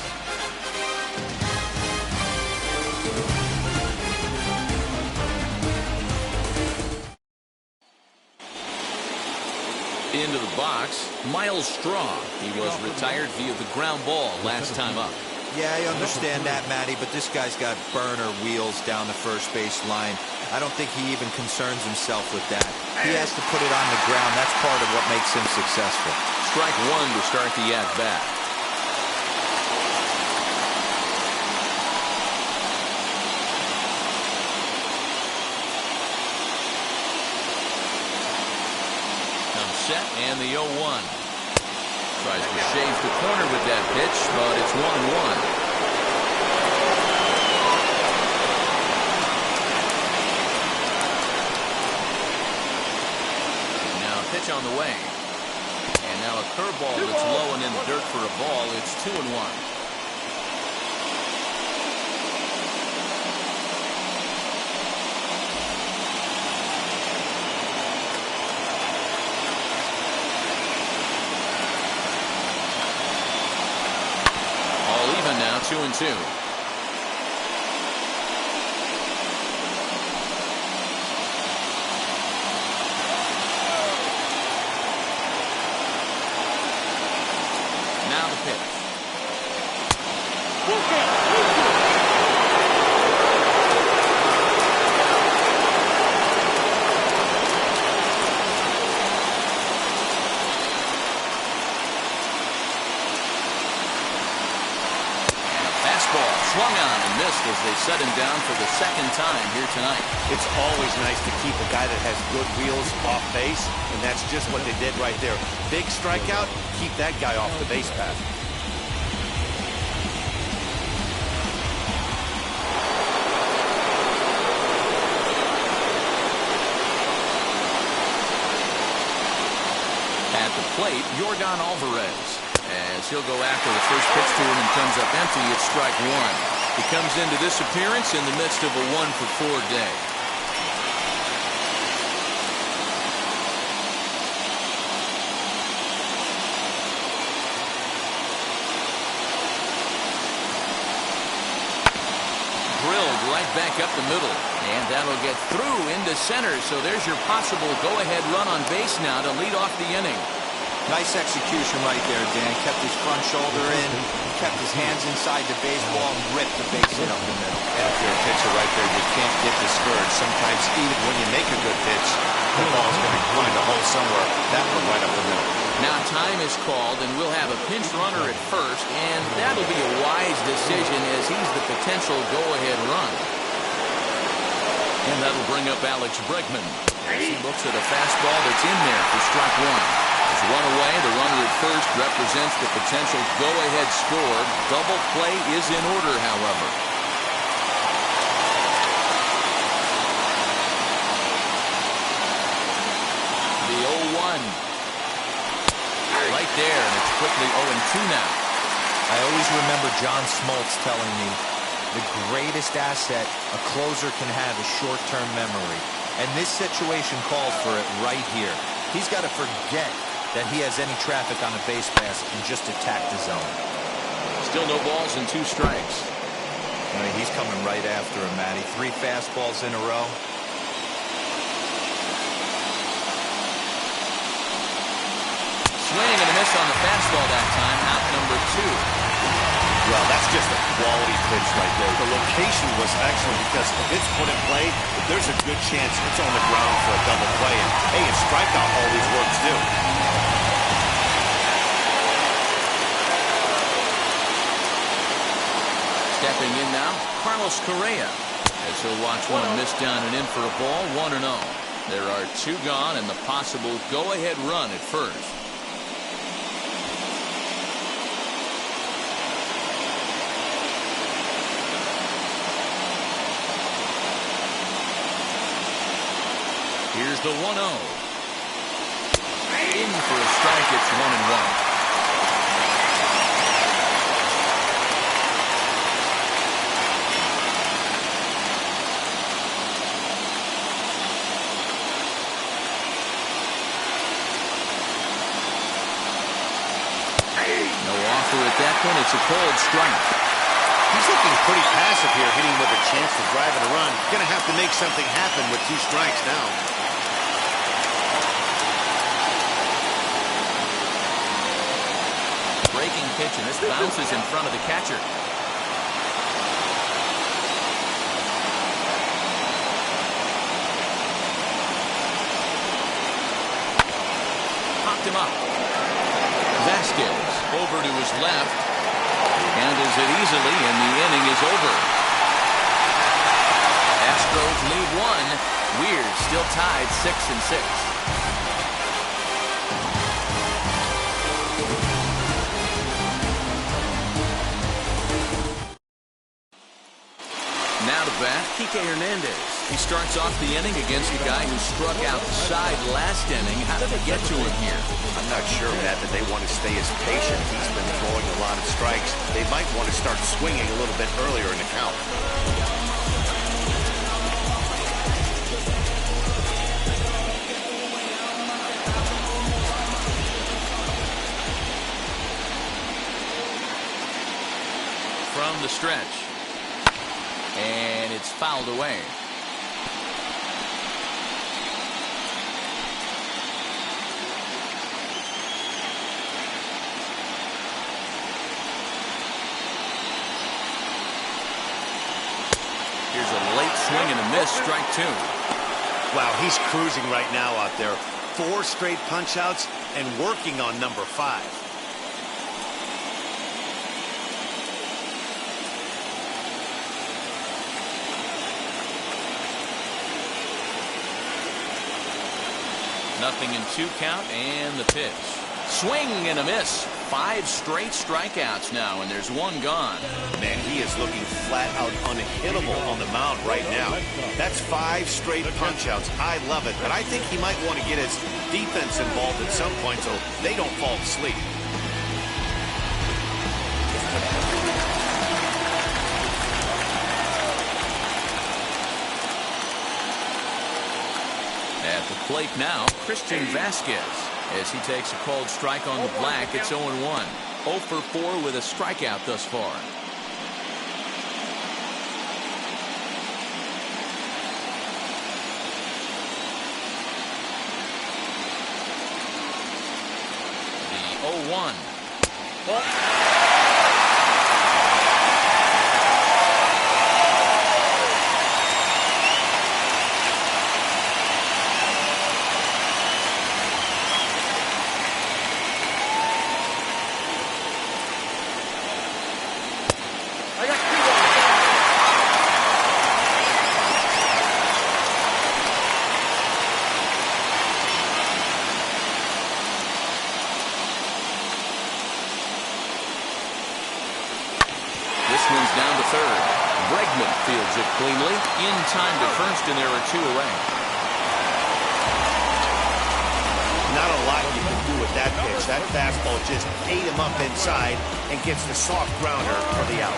Into the box, Miles Straw. He was retired via the ground ball last time up. Yeah, I understand that, Matty, but this guy's got burner wheels down the first base line. I don't think he even concerns himself with that. He has to put it on the ground. That's part of what makes him successful. Strike 1 to start the at-bat. Comes set and the 0-1. Tries to shave the corner with that pitch, but it's 1-1. Pitch on the way. And now a curveball that's low and in the dirt for a ball. It's 2-1. All even now, 2-2. Now the pitch. And a fastball swung on and missed as they set him down for the second time here tonight. It's always nice to keep a guy that has good wheels off base, and that's just what they did right there. Big strikeout, keep that guy off the base path. At the plate, Yordan Alvarez, as he'll go after the first pitch to him and comes up empty. It's strike one. He comes into this appearance in the midst of a 1-for-4 day. Drilled right back up the middle, and that'll get through into center. So there's your possible go-ahead run on base now to lead off the inning. Nice execution right there, Dan. Kept his front shoulder in, kept his hands inside the baseball, and ripped the base hit up the middle. And if you're a pitcher right there, you can't get discouraged. Sometimes even when you make a good pitch, the ball's going to find a hole somewhere. That one right up the middle. Now time is called, and we'll have a pinch runner at first, and that'll be a wise decision as he's the potential go-ahead run. And that'll bring up Alex Bregman. As he looks at a fastball that's in there for strike one. It's run away. The runner at first represents the potential go-ahead score. Double play is in order, however. The 0-1. Right there, and it's quickly 0-2 now. I always remember John Smoltz telling me the greatest asset a closer can have is short-term memory. And this situation calls for it right here. He's got to forget that he has any traffic on a base pass and just attack the zone. Still no balls and 2 strikes. I mean, he's coming right after him, Matty. 3 fastballs in a row. Swing and a miss on the fastball that time. Out number 2. Well, that's just a quality pitch right there. The location was excellent because if it's put in play, there's a good chance it's on the ground for a double play. And, hey, a strikeout always works, too. Stepping in now, Carlos Correa. As he'll watch one miss down and in for a ball, 1-0. There are 2 gone and the possible go-ahead run at first. Here's the 1-0. In for a strike, it's 1-1. No offer at that point. It's a cold strike. He's looking pretty passive here, hitting with a chance to drive and a run. Going to have to make something happen with 2 strikes now. Breaking pitch, and this bounces in front of the catcher. Popped him up. Vasquez over to his left. He handles it easily, and the inning is over. Astros lead 1. Weird still tied 6-6. Now to bat, Kike Hernandez. He starts off the inning against a guy who struck outside last inning. How did it get to him here? I'm not sure, Matt, that they want to stay as patient. He's been throwing a lot of strikes. They might want to start swinging a little bit earlier in the count. From the stretch. And it's fouled away. Here's a late swing and a miss, strike 2. Wow, he's cruising right now out there. 4 straight punch-outs and working on number 5. 0-2 count, and the pitch. Swing and a miss. 5 straight strikeouts now, and there's 1 gone. Man, he is looking flat out unhittable on the mound right now. That's 5 straight punch-outs. I love it, but I think he might want to get his defense involved at some point so they don't fall asleep. At the plate now, Christian Vasquez. As he takes a called strike on the black, it's 0-1. 0 for 4 with a strikeout thus far. The 0-1. Down to third. Bregman fields it cleanly. In time to first, and there are 2 away. Not a lot you can do with that pitch. That fastball just ate him up inside and gets the soft grounder for the out.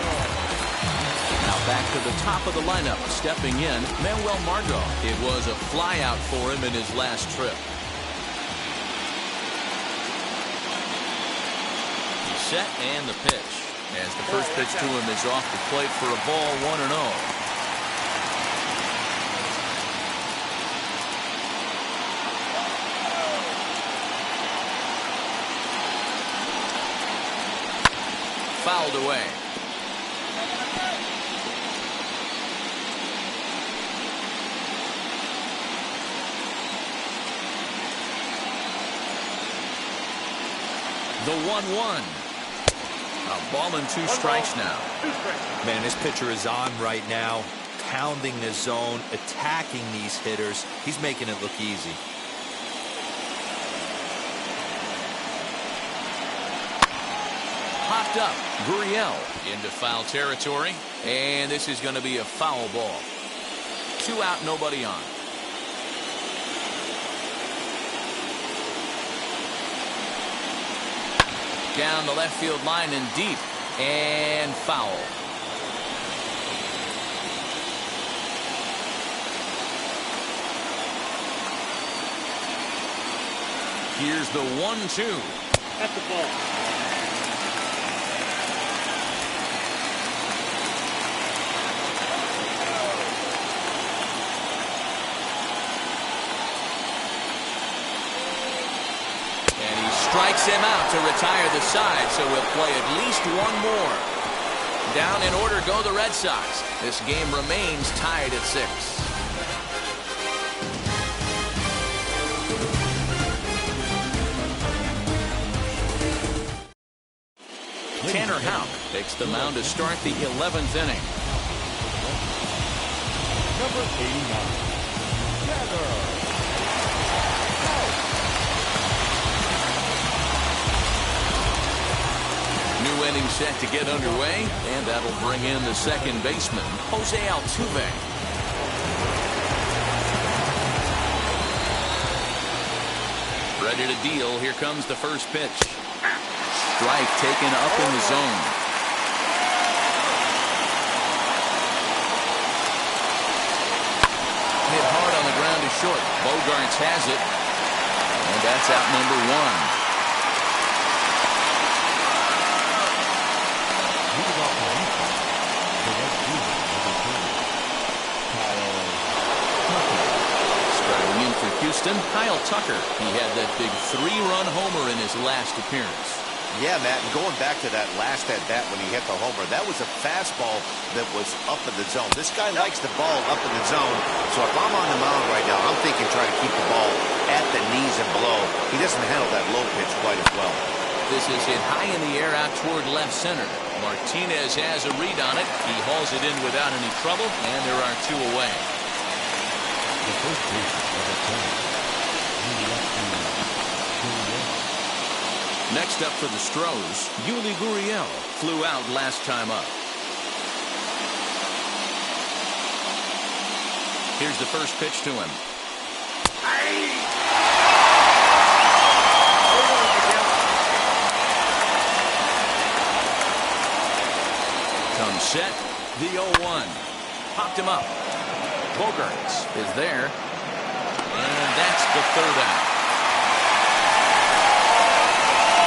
Now back to the top of the lineup. Stepping in, Manuel Margot. It was a fly out for him in his last trip. He's set, and the pitch. As the first pitch to him is off the plate for a ball, 1-0. Fouled away. The 1-1. A ball and 2 strikes now. Man, this pitcher is on right now, pounding the zone, attacking these hitters. He's making it look easy. Popped up. Gurriel into foul territory, and this is going to be a foul ball. 2 out, nobody on. Down the left field line and deep, and foul. Here's the 1-2. At the ball. Strikes him out to retire the side, so we'll play at least 1 more. Down in order go the Red Sox. This game remains tied at 6. Tanner Houck takes the mound to start the 11th inning. Number 89. Tanner. New inning set to get underway, and that'll bring in the second baseman, Jose Altuve. Ready to deal. Here comes the first pitch. Strike taken up in the zone. Hit hard on the ground to short. Bogarts has it, and that's out number 1. Houston, Kyle Tucker. He had that big 3-run homer in his last appearance. Yeah, Matt, and going back to that last at-bat when he hit the homer, that was a fastball that was up in the zone. This guy likes the ball up in the zone, so if I'm on the mound right now, I'm thinking try to keep the ball at the knees and below. He doesn't handle that low pitch quite as well. This is hit high in the air out toward left center. Martinez has a read on it. He hauls it in without any trouble, and there are 2 away. The first baseman, number 10. Next up for the Astros, Yuli Gurriel flew out last time up. Here's the first pitch to him. Comes set, the 0-1. Popped him up. Bogarts is there. And that's the third out.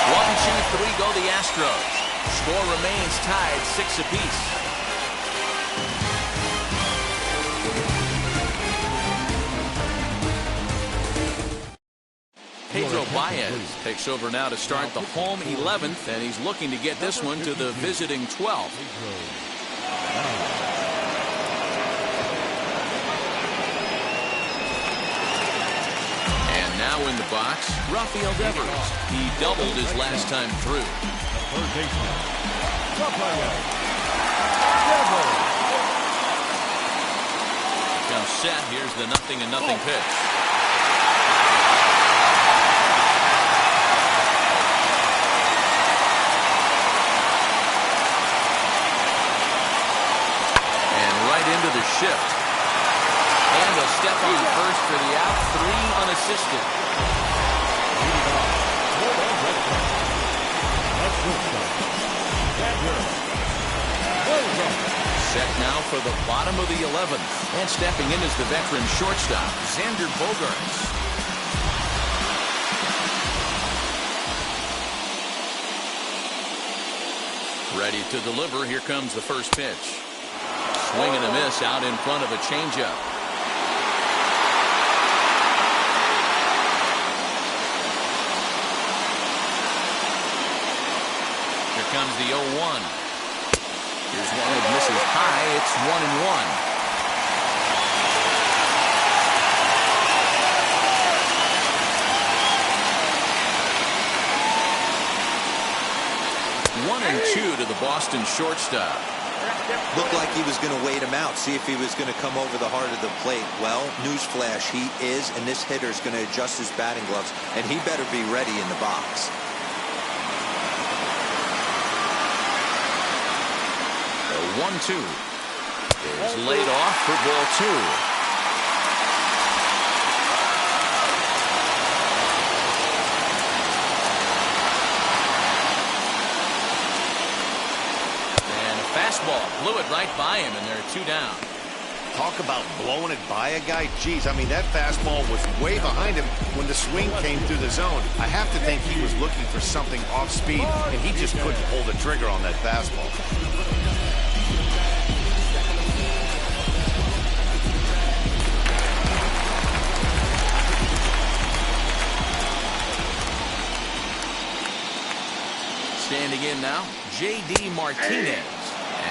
1, 2, 3 go the Astros. Score remains tied 6 apiece. Pedro Baez takes over now to start the home 11th, and he's looking to get this one to the visiting 12th. And now in the box, Rafael Devers. He doubled his last time through. Third baseman, Rafael Devers. Now set, here's the 0-0 pitch. Into the shift. And a step on first for the out. 3 unassisted. Set now for the bottom of the 11th. And stepping in is the veteran shortstop, Xander Bogaerts. Ready to deliver. Here comes the first pitch. Swing and a miss out in front of a changeup. Here comes the 0-1. Here's one that misses high. It's 1-1. 1-2 to the Boston shortstop. Looked like he was going to wait him out, see if he was going to come over the heart of the plate. Well, newsflash, he is, and this hitter's going to adjust his batting gloves, and he better be ready in the box. The 1-2 is laid off for ball 2. Fastball blew it right by him, and they're 2 down. Talk about blowing it by a guy. Geez, I mean, that fastball was way behind him when the swing came through the zone. I have to think he was looking for something off speed, and he just couldn't pull the trigger on that fastball. Standing in now, J.D. Martinez.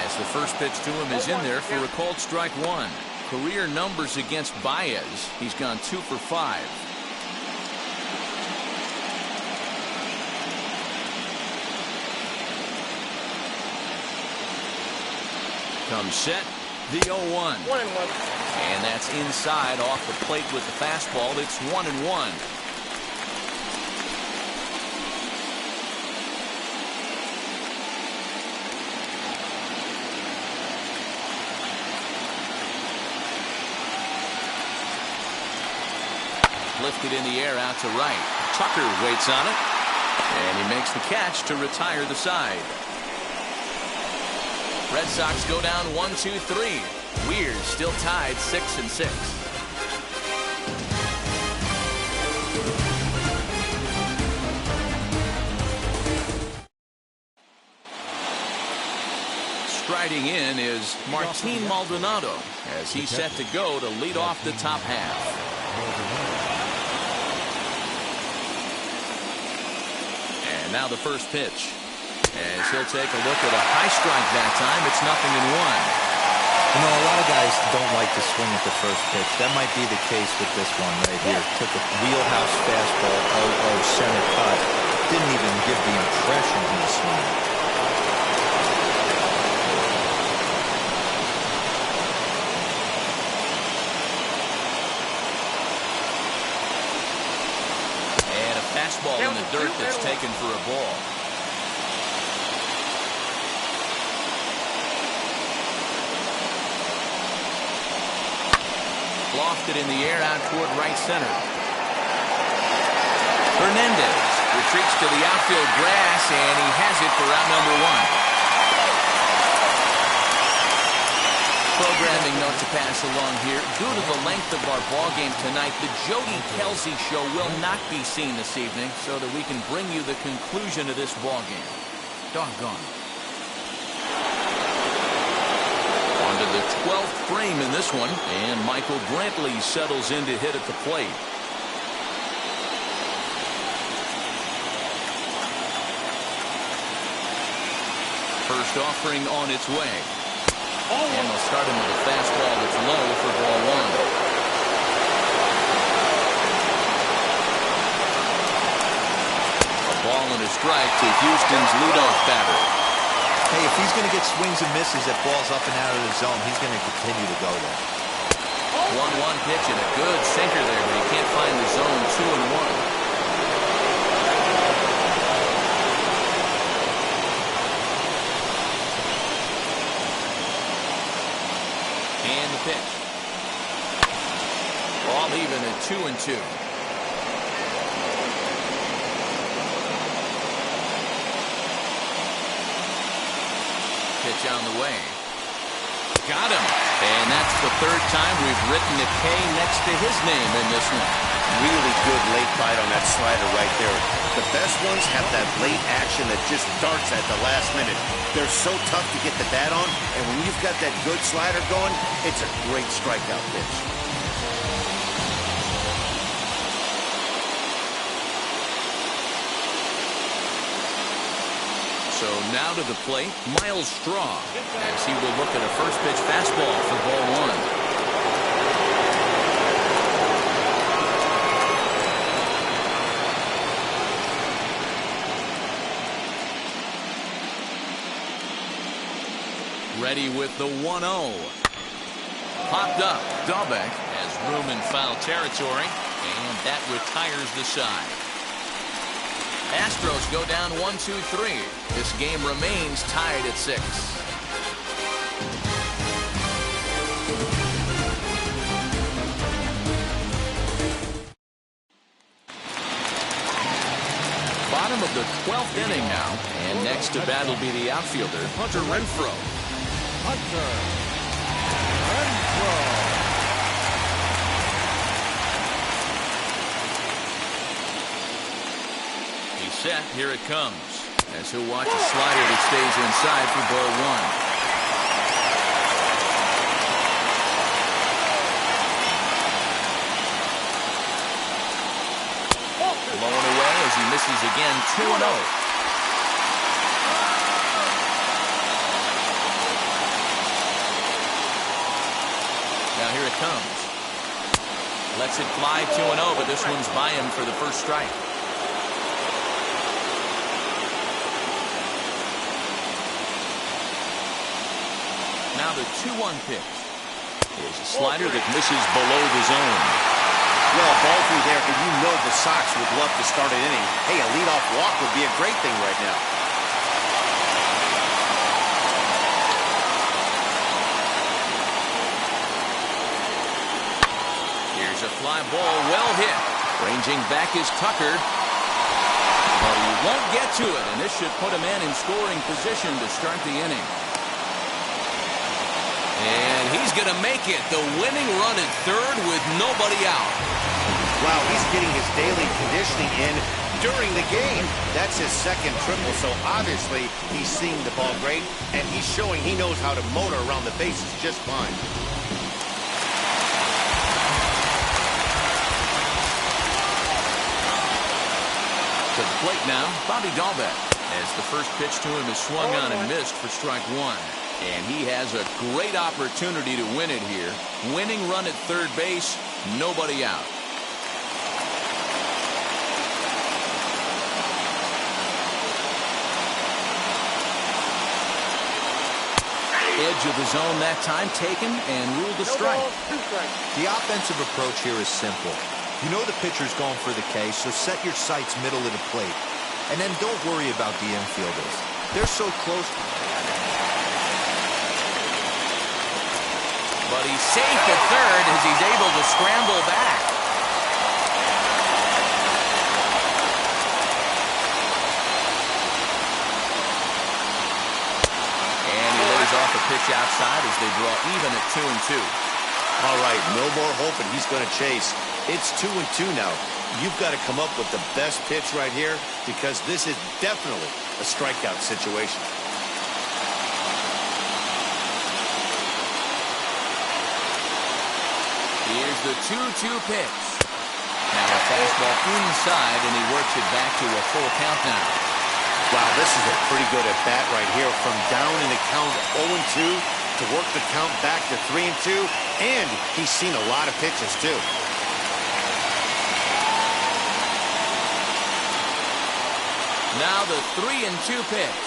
As the first pitch to him is in there for a called strike 1. Career numbers against Baez. He's gone 2 for 5. Comes set, the 0-1. 1-1. And that's inside off the plate with the fastball. It's 1-1. Lifted in the air out to right. Tucker waits on it. And he makes the catch to retire the side. Red Sox go down 1-2-3. Weird still tied 6-6. Striding in is Martin Maldonado as he's set to go to lead off the top half. And now the first pitch. As he'll take a look at a high strike that time. It's 0-1. You know, a lot of guys don't like to swing at the first pitch. That might be the case with this one right here. Took a wheelhouse fastball, 0-0 center cut. Didn't even give the impression he was swinging. And a fastball in the dirt that's taken for a ball. lofted in the air out toward right center. Hernandez retreats to the outfield grass, and he has it for out number 1. Programming note to pass along here. Due to the length of our ball game tonight, the Jody Kelsey show will not be seen this evening, so that we can bring you the conclusion of this ball game. Doggone. On to the 12th frame in this one, and Michael Brantley settles in to hit at the plate. First offering on its way. And they'll start him with a fastball that's low for ball 1. A ball and a strike to Houston's leadoff batter. Hey, if he's going to get swings and misses at balls up and out of the zone, he's going to continue to go there. 1-1 pitch and a good sinker there, but he can't find the zone. 2-1. And the pitch. Ball even at 2-2. Pitch on the way. Got him. And that's the third time we've written a K next to his name in this one. Really good late bite on that slider right there. The best ones have that late action that just darts at the last minute. They're so tough to get the bat on, and when you've got that good slider going, it's a great strikeout pitch. So now to the plate, Miles Straw, as he will look at a first pitch fastball for ball 1. Ready with the 1-0. Popped up. Dahlbeck has room in foul territory, and that retires the side. Astros go down 1-2-3. This game remains tied at 6. Bottom of the 12th inning now, and next to bat will be the outfielder, Hunter Renfroe. Hunter Renfroe. He's set. Here it comes. As he'll watch a slider that stays inside for ball 1. Blown away as he misses again. 2-0. Now here it comes. Lets it fly 2-0, but this one's by him for the first strike. Now the 2-1 pitch. Here's a slider that misses below the zone. Well, ball through there, and you know the Sox would love to start an inning. Hey, a leadoff walk would be a great thing right now. Here's a fly ball, well hit. Ranging back is Tucker. But he won't get to it, and this should put a man in scoring position to start the inning. And he's going to make it. The winning run at third with nobody out. Wow, he's getting his daily conditioning in during the game. That's his second triple, so obviously he's seeing the ball great, and he's showing he knows how to motor around the bases just fine. To the plate now, Bobby Dahlbeck, as the first pitch to him is swung on and missed for strike 1. And he has a great opportunity to win it here. Winning run at third base, nobody out. Edge of the zone that time taken and ruled a strike. The offensive approach here is simple. You know the pitcher's going for the K, so set your sights middle of the plate. And then don't worry about the infielders. They're so close. But he's safe at third as he's able to scramble back. And he lays off a pitch outside as they draw even at 2-2. All right, no more hoping he's going to chase. It's 2-2 now. You've got to come up with the best pitch right here because this is definitely a strikeout situation. Here's the 2-2 pitch. Now a fastball inside, and he works it back to a full count now. Wow, this is a pretty good at-bat right here. From down in the count 0-2 to work the count back to 3-2, and he's seen a lot of pitches, too. Now the 3-2 pitch.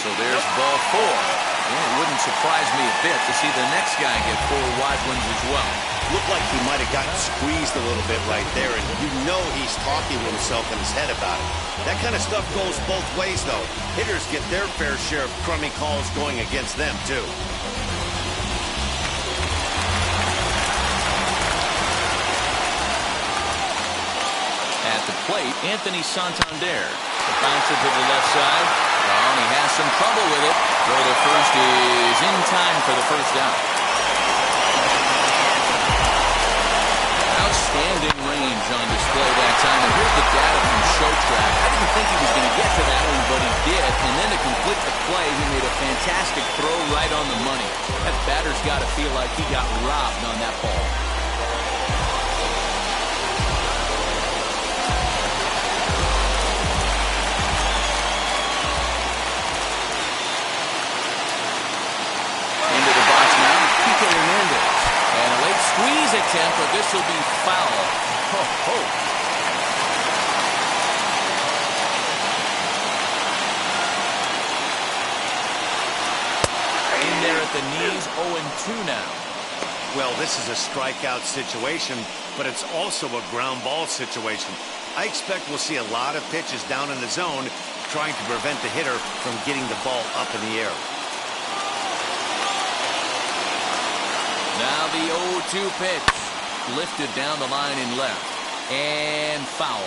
So there's ball 4. And it wouldn't surprise me a bit to see the next guy get 4 wide ones as well. Looked like he might have gotten squeezed a little bit right there, and you know he's talking to himself in his head about it. That kind of stuff goes both ways, though. Hitters get their fair share of crummy calls going against them, too. At the plate, Anthony Santander. The bouncer to the left side. Well, he has some trouble with it. Throw to first is in time for the first out. Outstanding range on display that time. And here's the data from ShowTrack. I didn't think he was going to get to that one, but he did. And then to complete the play, he made a fantastic throw right on the money. That batter's got to feel like he got robbed on that ball. And a late squeeze attempt, but this will be foul. Ho, ho. In there at the knees, 0-2 now. Well, this is a strikeout situation, but it's also a ground ball situation. I expect we'll see a lot of pitches down in the zone trying to prevent the hitter from getting the ball up in the air. Now the 0-2 pitch. Lifted down the line in left. And foul.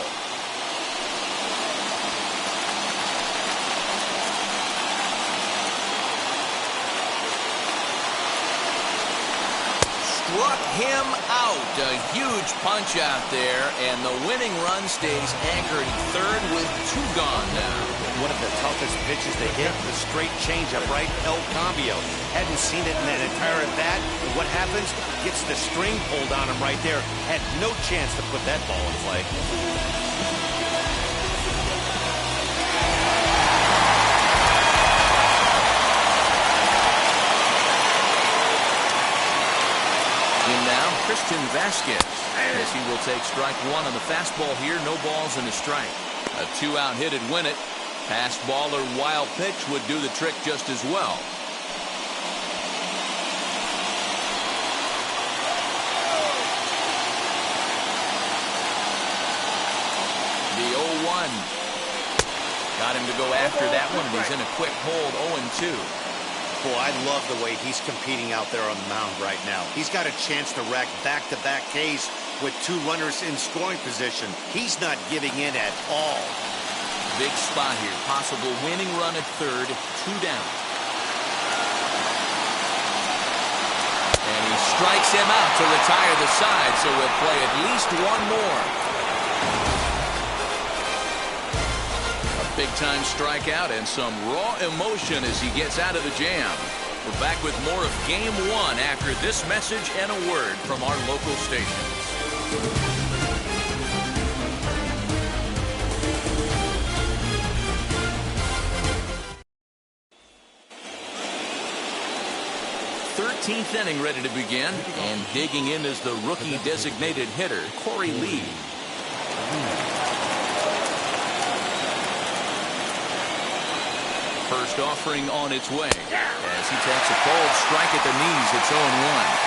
Struck him out. A huge punch out there. And the winning run stays anchored third with 2 gone now. One of the toughest pitches to hit, the straight changeup, right? El Cambio. Hadn't seen it in an entire at-bat. And what happens? Gets the string pulled on him right there. Had no chance to put that ball in play. In now, Christian Vasquez. As he will take strike 1 on the fastball here. No balls and a strike. A 2-out hit would win it. Pass ball or wild pitch would do the trick just as well. The 0-1. Got him to go after that one. He's in a quick hold, 0-2. Boy, I love the way he's competing out there on the mound right now. He's got a chance to rack back-to-back Ks with 2 runners in scoring position. He's not giving in at all. Big spot here. Possible winning run at third. 2 down. And he strikes him out to retire the side, so we'll play at least 1 more. A big-time strikeout and some raw emotion as he gets out of the jam. We're back with more of Game 1 after this message and a word from our local stations. 13th inning ready to begin, and digging in is the rookie designated hitter, Corey Lee. First offering on its way as he takes a cold strike at the knees. It's 0-1.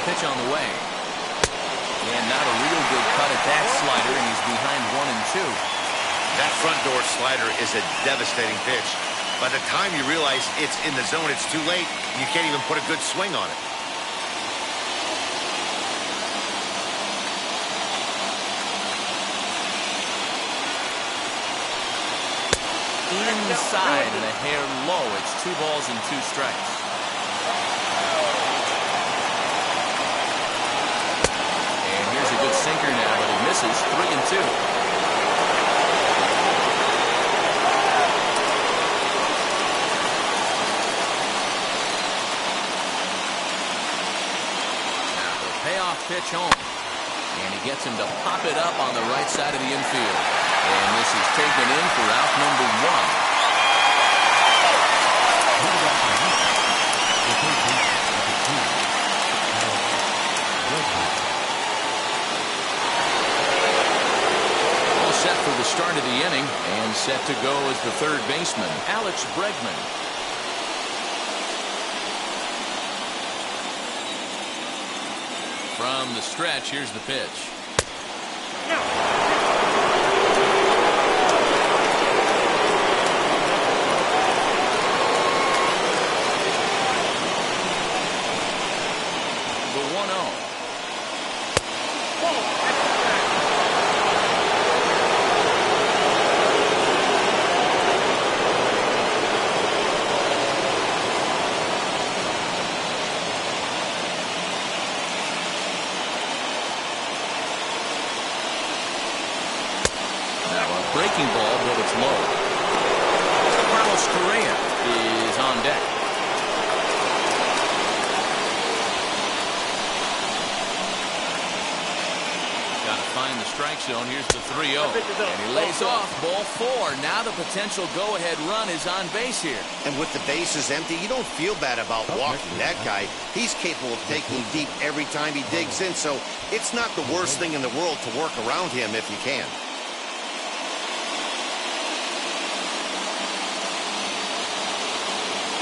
Pitch on the way. that slider, and he's behind 1-2. That front door slider is a devastating pitch. By the time you realize it's in the zone, it's too late. You can't even put a good swing on it. Inside and a hair low. It's 2 balls and 2 strikes. And here's a good sinker now, but it misses. 3-2. Now the payoff pitch home. And he gets him to pop it up on the right side of the infield. And this is taken in for out number 1. All set for the start of the inning and set to go as the third baseman, Alex Bregman. From the stretch, here's the pitch. Breaking ball, but it's low. Carlos Correa is on deck. Got to find the strike zone. Here's the 3-0. And he lays off. Ball 4. Now the potential go-ahead run is on base here. And with the bases empty, you don't feel bad about walking that guy. He's capable of taking deep every time he digs in, so it's not the worst thing in the world to work around him if you can.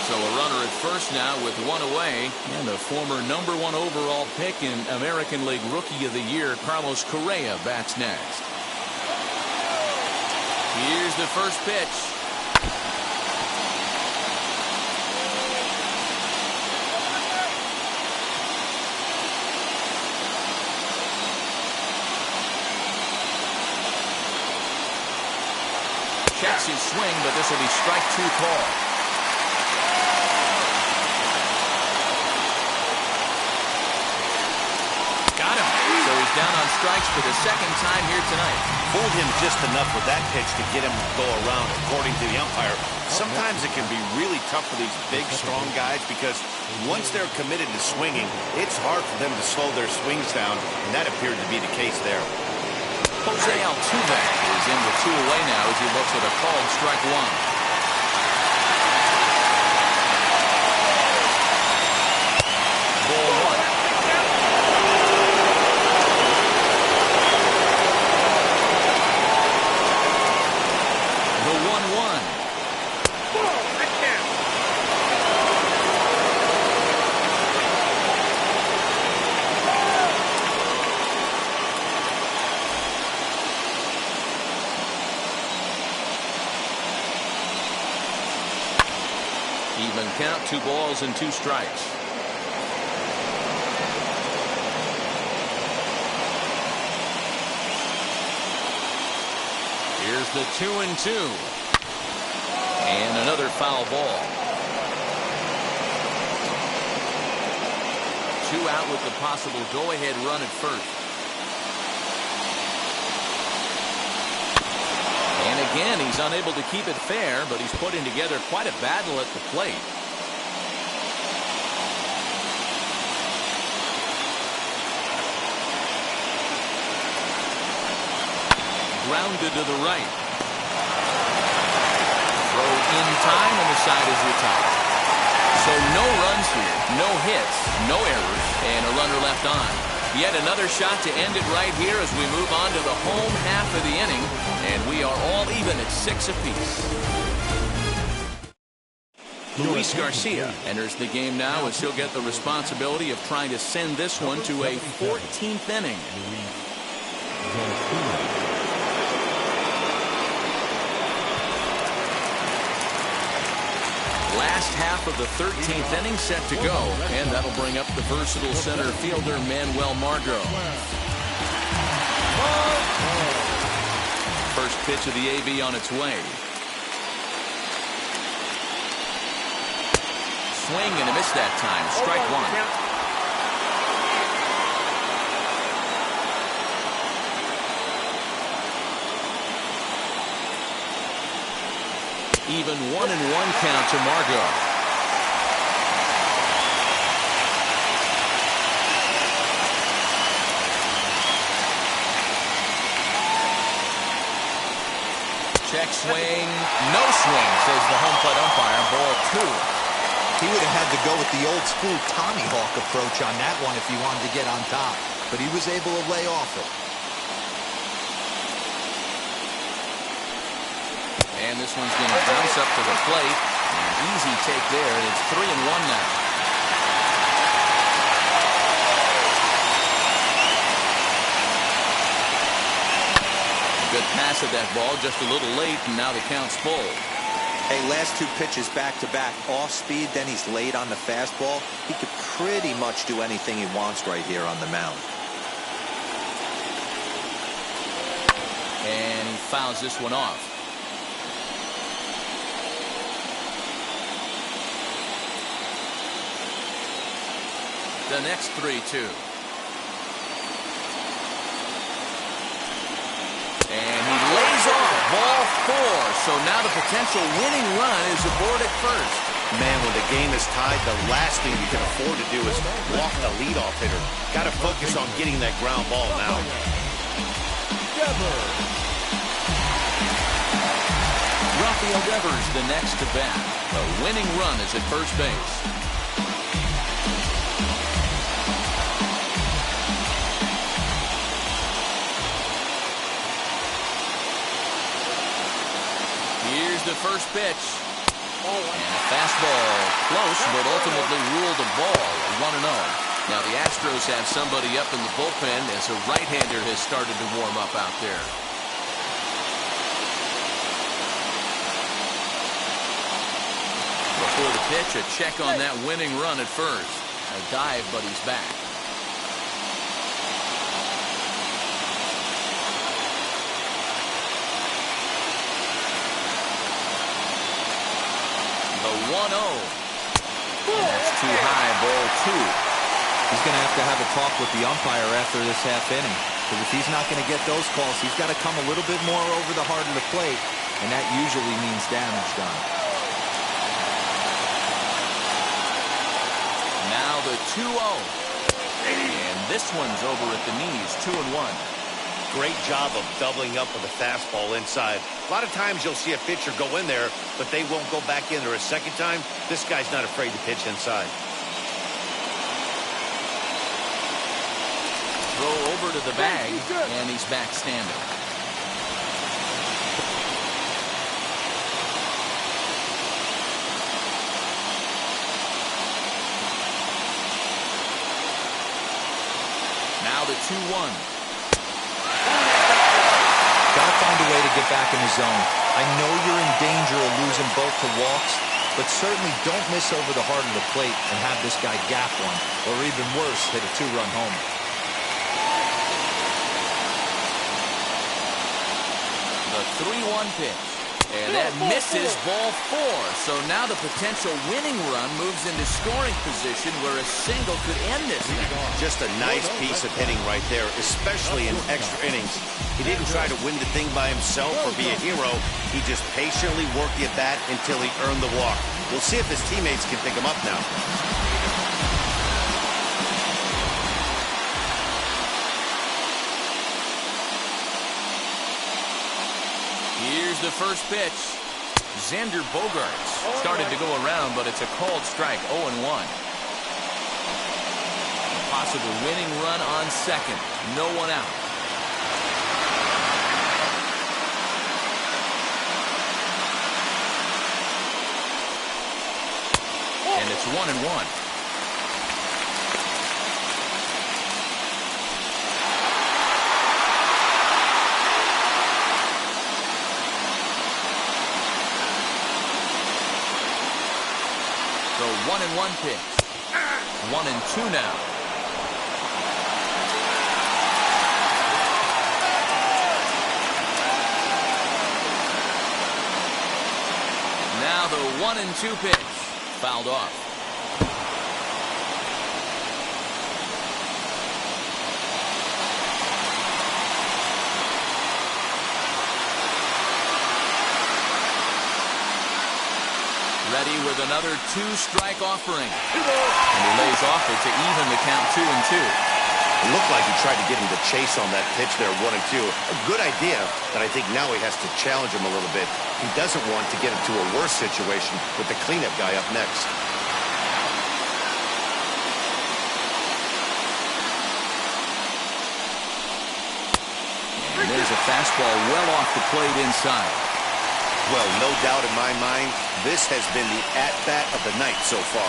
So a runner at first now with 1 away, and the former #1 overall pick in American League Rookie of the Year, Carlos Correa, bats next. Here's the first pitch. Checks his swing, but this will be strike 2 call. Down on strikes for the second time here tonight. Fooled him just enough with that pitch to get him to go around, according to the umpire. Sometimes it can be really tough for these big, strong guys because once they're committed to swinging, it's hard for them to slow their swings down, and that appeared to be the case there. Jose Altuve is in the 2 away now as he looks at a called strike 1. Even count, 2 balls and 2 strikes. Here's the 2-2. And another foul ball. 2 out with the possible go-ahead run at first. And again, he's unable to keep it fair, but he's putting together quite a battle at the plate. Grounded to the right. Throw in time, and the side is retired. So no runs here, no hits, no errors, and a runner left on. Yet another shot to end it right here as we move on to the home half of the inning, and we are all even at 6 apiece. Luis Garcia enters the game now as he'll get the responsibility of trying to send this one to a 14th inning. Last half of the 13th inning set to go, and that'll bring up the versatile center fielder Manuel Margot. First pitch of the AB on its way. Swing and a miss that time. Strike one. Even 1-1 count to Margot. Check swing, no swing, says the home plate umpire. Ball 2. He would have had to go with the old school Tommy Hawk approach on that one if he wanted to get on top, but he was able to lay off it. And this one's going to bounce up to the plate. An easy take there, and it's 3-1 now. Good pass of that ball, just a little late, and now the count's full. Hey, last 2 pitches back-to-back, off speed, then he's late on the fastball. He could pretty much do anything he wants right here on the mound. And he fouls this one off. The next 3-2. And he lays off. Ball 4. So now the potential winning run is aboard at first. Man, when the game is tied, the last thing you can afford to do is walk the leadoff hitter. Got to focus on getting that ground ball now. Rafael Devers, the next to bat. The winning run is at first base. Here's the first pitch. And a fastball close, but ultimately ruled a ball. 1-0. Now the Astros have somebody up in the bullpen as a right-hander has started to warm up out there. Before the pitch, a check on that winning run at first. A dive, but he's back. The 1-0. And that's too high, ball 2. He's going to have a talk with the umpire after this half inning. Because if he's not going to get those calls, he's got to come a little bit more over the heart of the plate. And that usually means damage done. Now the 2-0. And this one's over at the knees, 2-1. Great job of doubling up with a fastball inside. A lot of times you'll see a pitcher go in there, but they won't go back in there a second time. This guy's not afraid to pitch inside. Throw over to the bag, and he's back standing. Now the 2-1. Got to find a way to get back in the zone. I know you're in danger of losing both to walks, but certainly don't miss over the heart of the plate and have this guy gap one, or even worse, hit a 2-run homer. The 3-1 pitch. And that misses, ball 4. So now the potential winning run moves into scoring position where a single could end this thing. Just a nice piece of hitting right there, especially in extra innings. He didn't try to win the thing by himself or be a hero. He just patiently worked the at-bat until he earned the walk. We'll see if his teammates can pick him up now. Here's the first pitch. Xander Bogaerts started to go around, but it's a called strike, 0-1. A possible winning run on second. No one out. And it's 1-1. The 1-1 pitch. 1-2 now. Now the 1-2 pitch. Fouled off. Ready with another 2-strike offering. And he lays off it to even the count 2-2. It looked like he tried to get him to chase on that pitch there, 1-2. A good idea, but I think now he has to challenge him a little bit. He doesn't want to get into a worse situation with the cleanup guy up next. And there's a fastball well off the plate inside. Well, no doubt in my mind, this has been the at-bat of the night so far.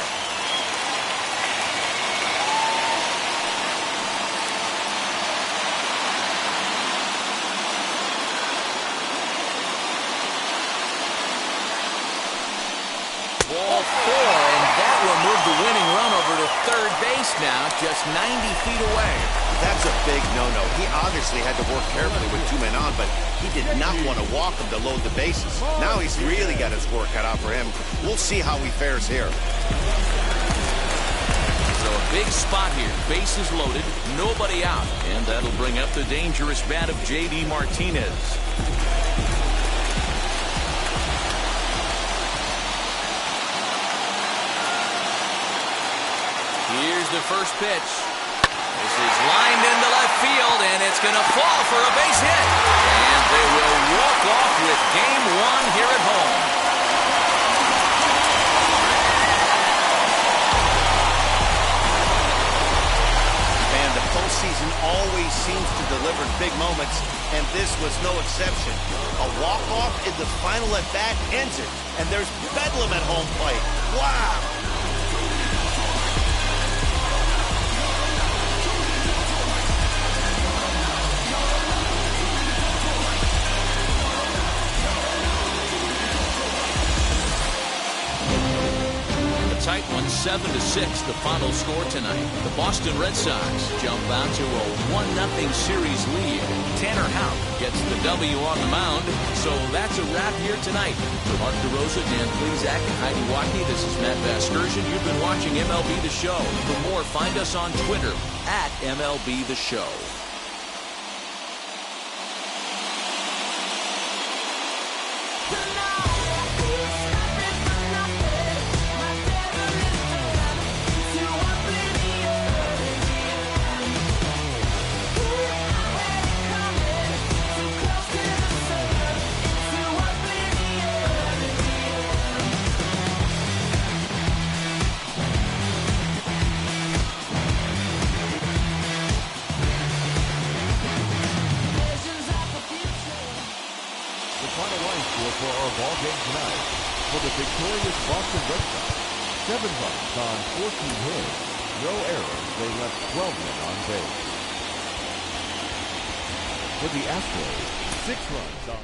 Ball 4, and that will move the winning run over to third base now, just 90 feet away. That's a big no-no. He obviously had to work carefully with 2 men on, but he did not want to walk him to load the bases. Now he's really got his work cut out for him. We'll see how he fares here. So a big spot here. Bases loaded, nobody out. And that'll bring up the dangerous bat of J.D. Martinez. Here's the first pitch. This is lined into left field, and it's going to fall for a base hit. And they will walk off with game 1 here at home. Man, the postseason always seems to deliver big moments, and this was no exception. A walk-off in the final at-bat ends it, and there's bedlam at home plate. Wow! Tight one, 7-6, the final score tonight. The Boston Red Sox jump out to a 1-0 series lead. Tanner Houck gets the W on the mound. So that's a wrap here tonight. For Mark DeRosa, Dan Plesac, and Heidi Wackey, this is Matt Vasgersian. You've been watching MLB The Show. For more, find us on Twitter at MLB The Show. For our ball game tonight, for the victorious Boston Red Sox, 7 runs on 14 hits, no errors, they left 12 men on base. For the Astros, 6 runs on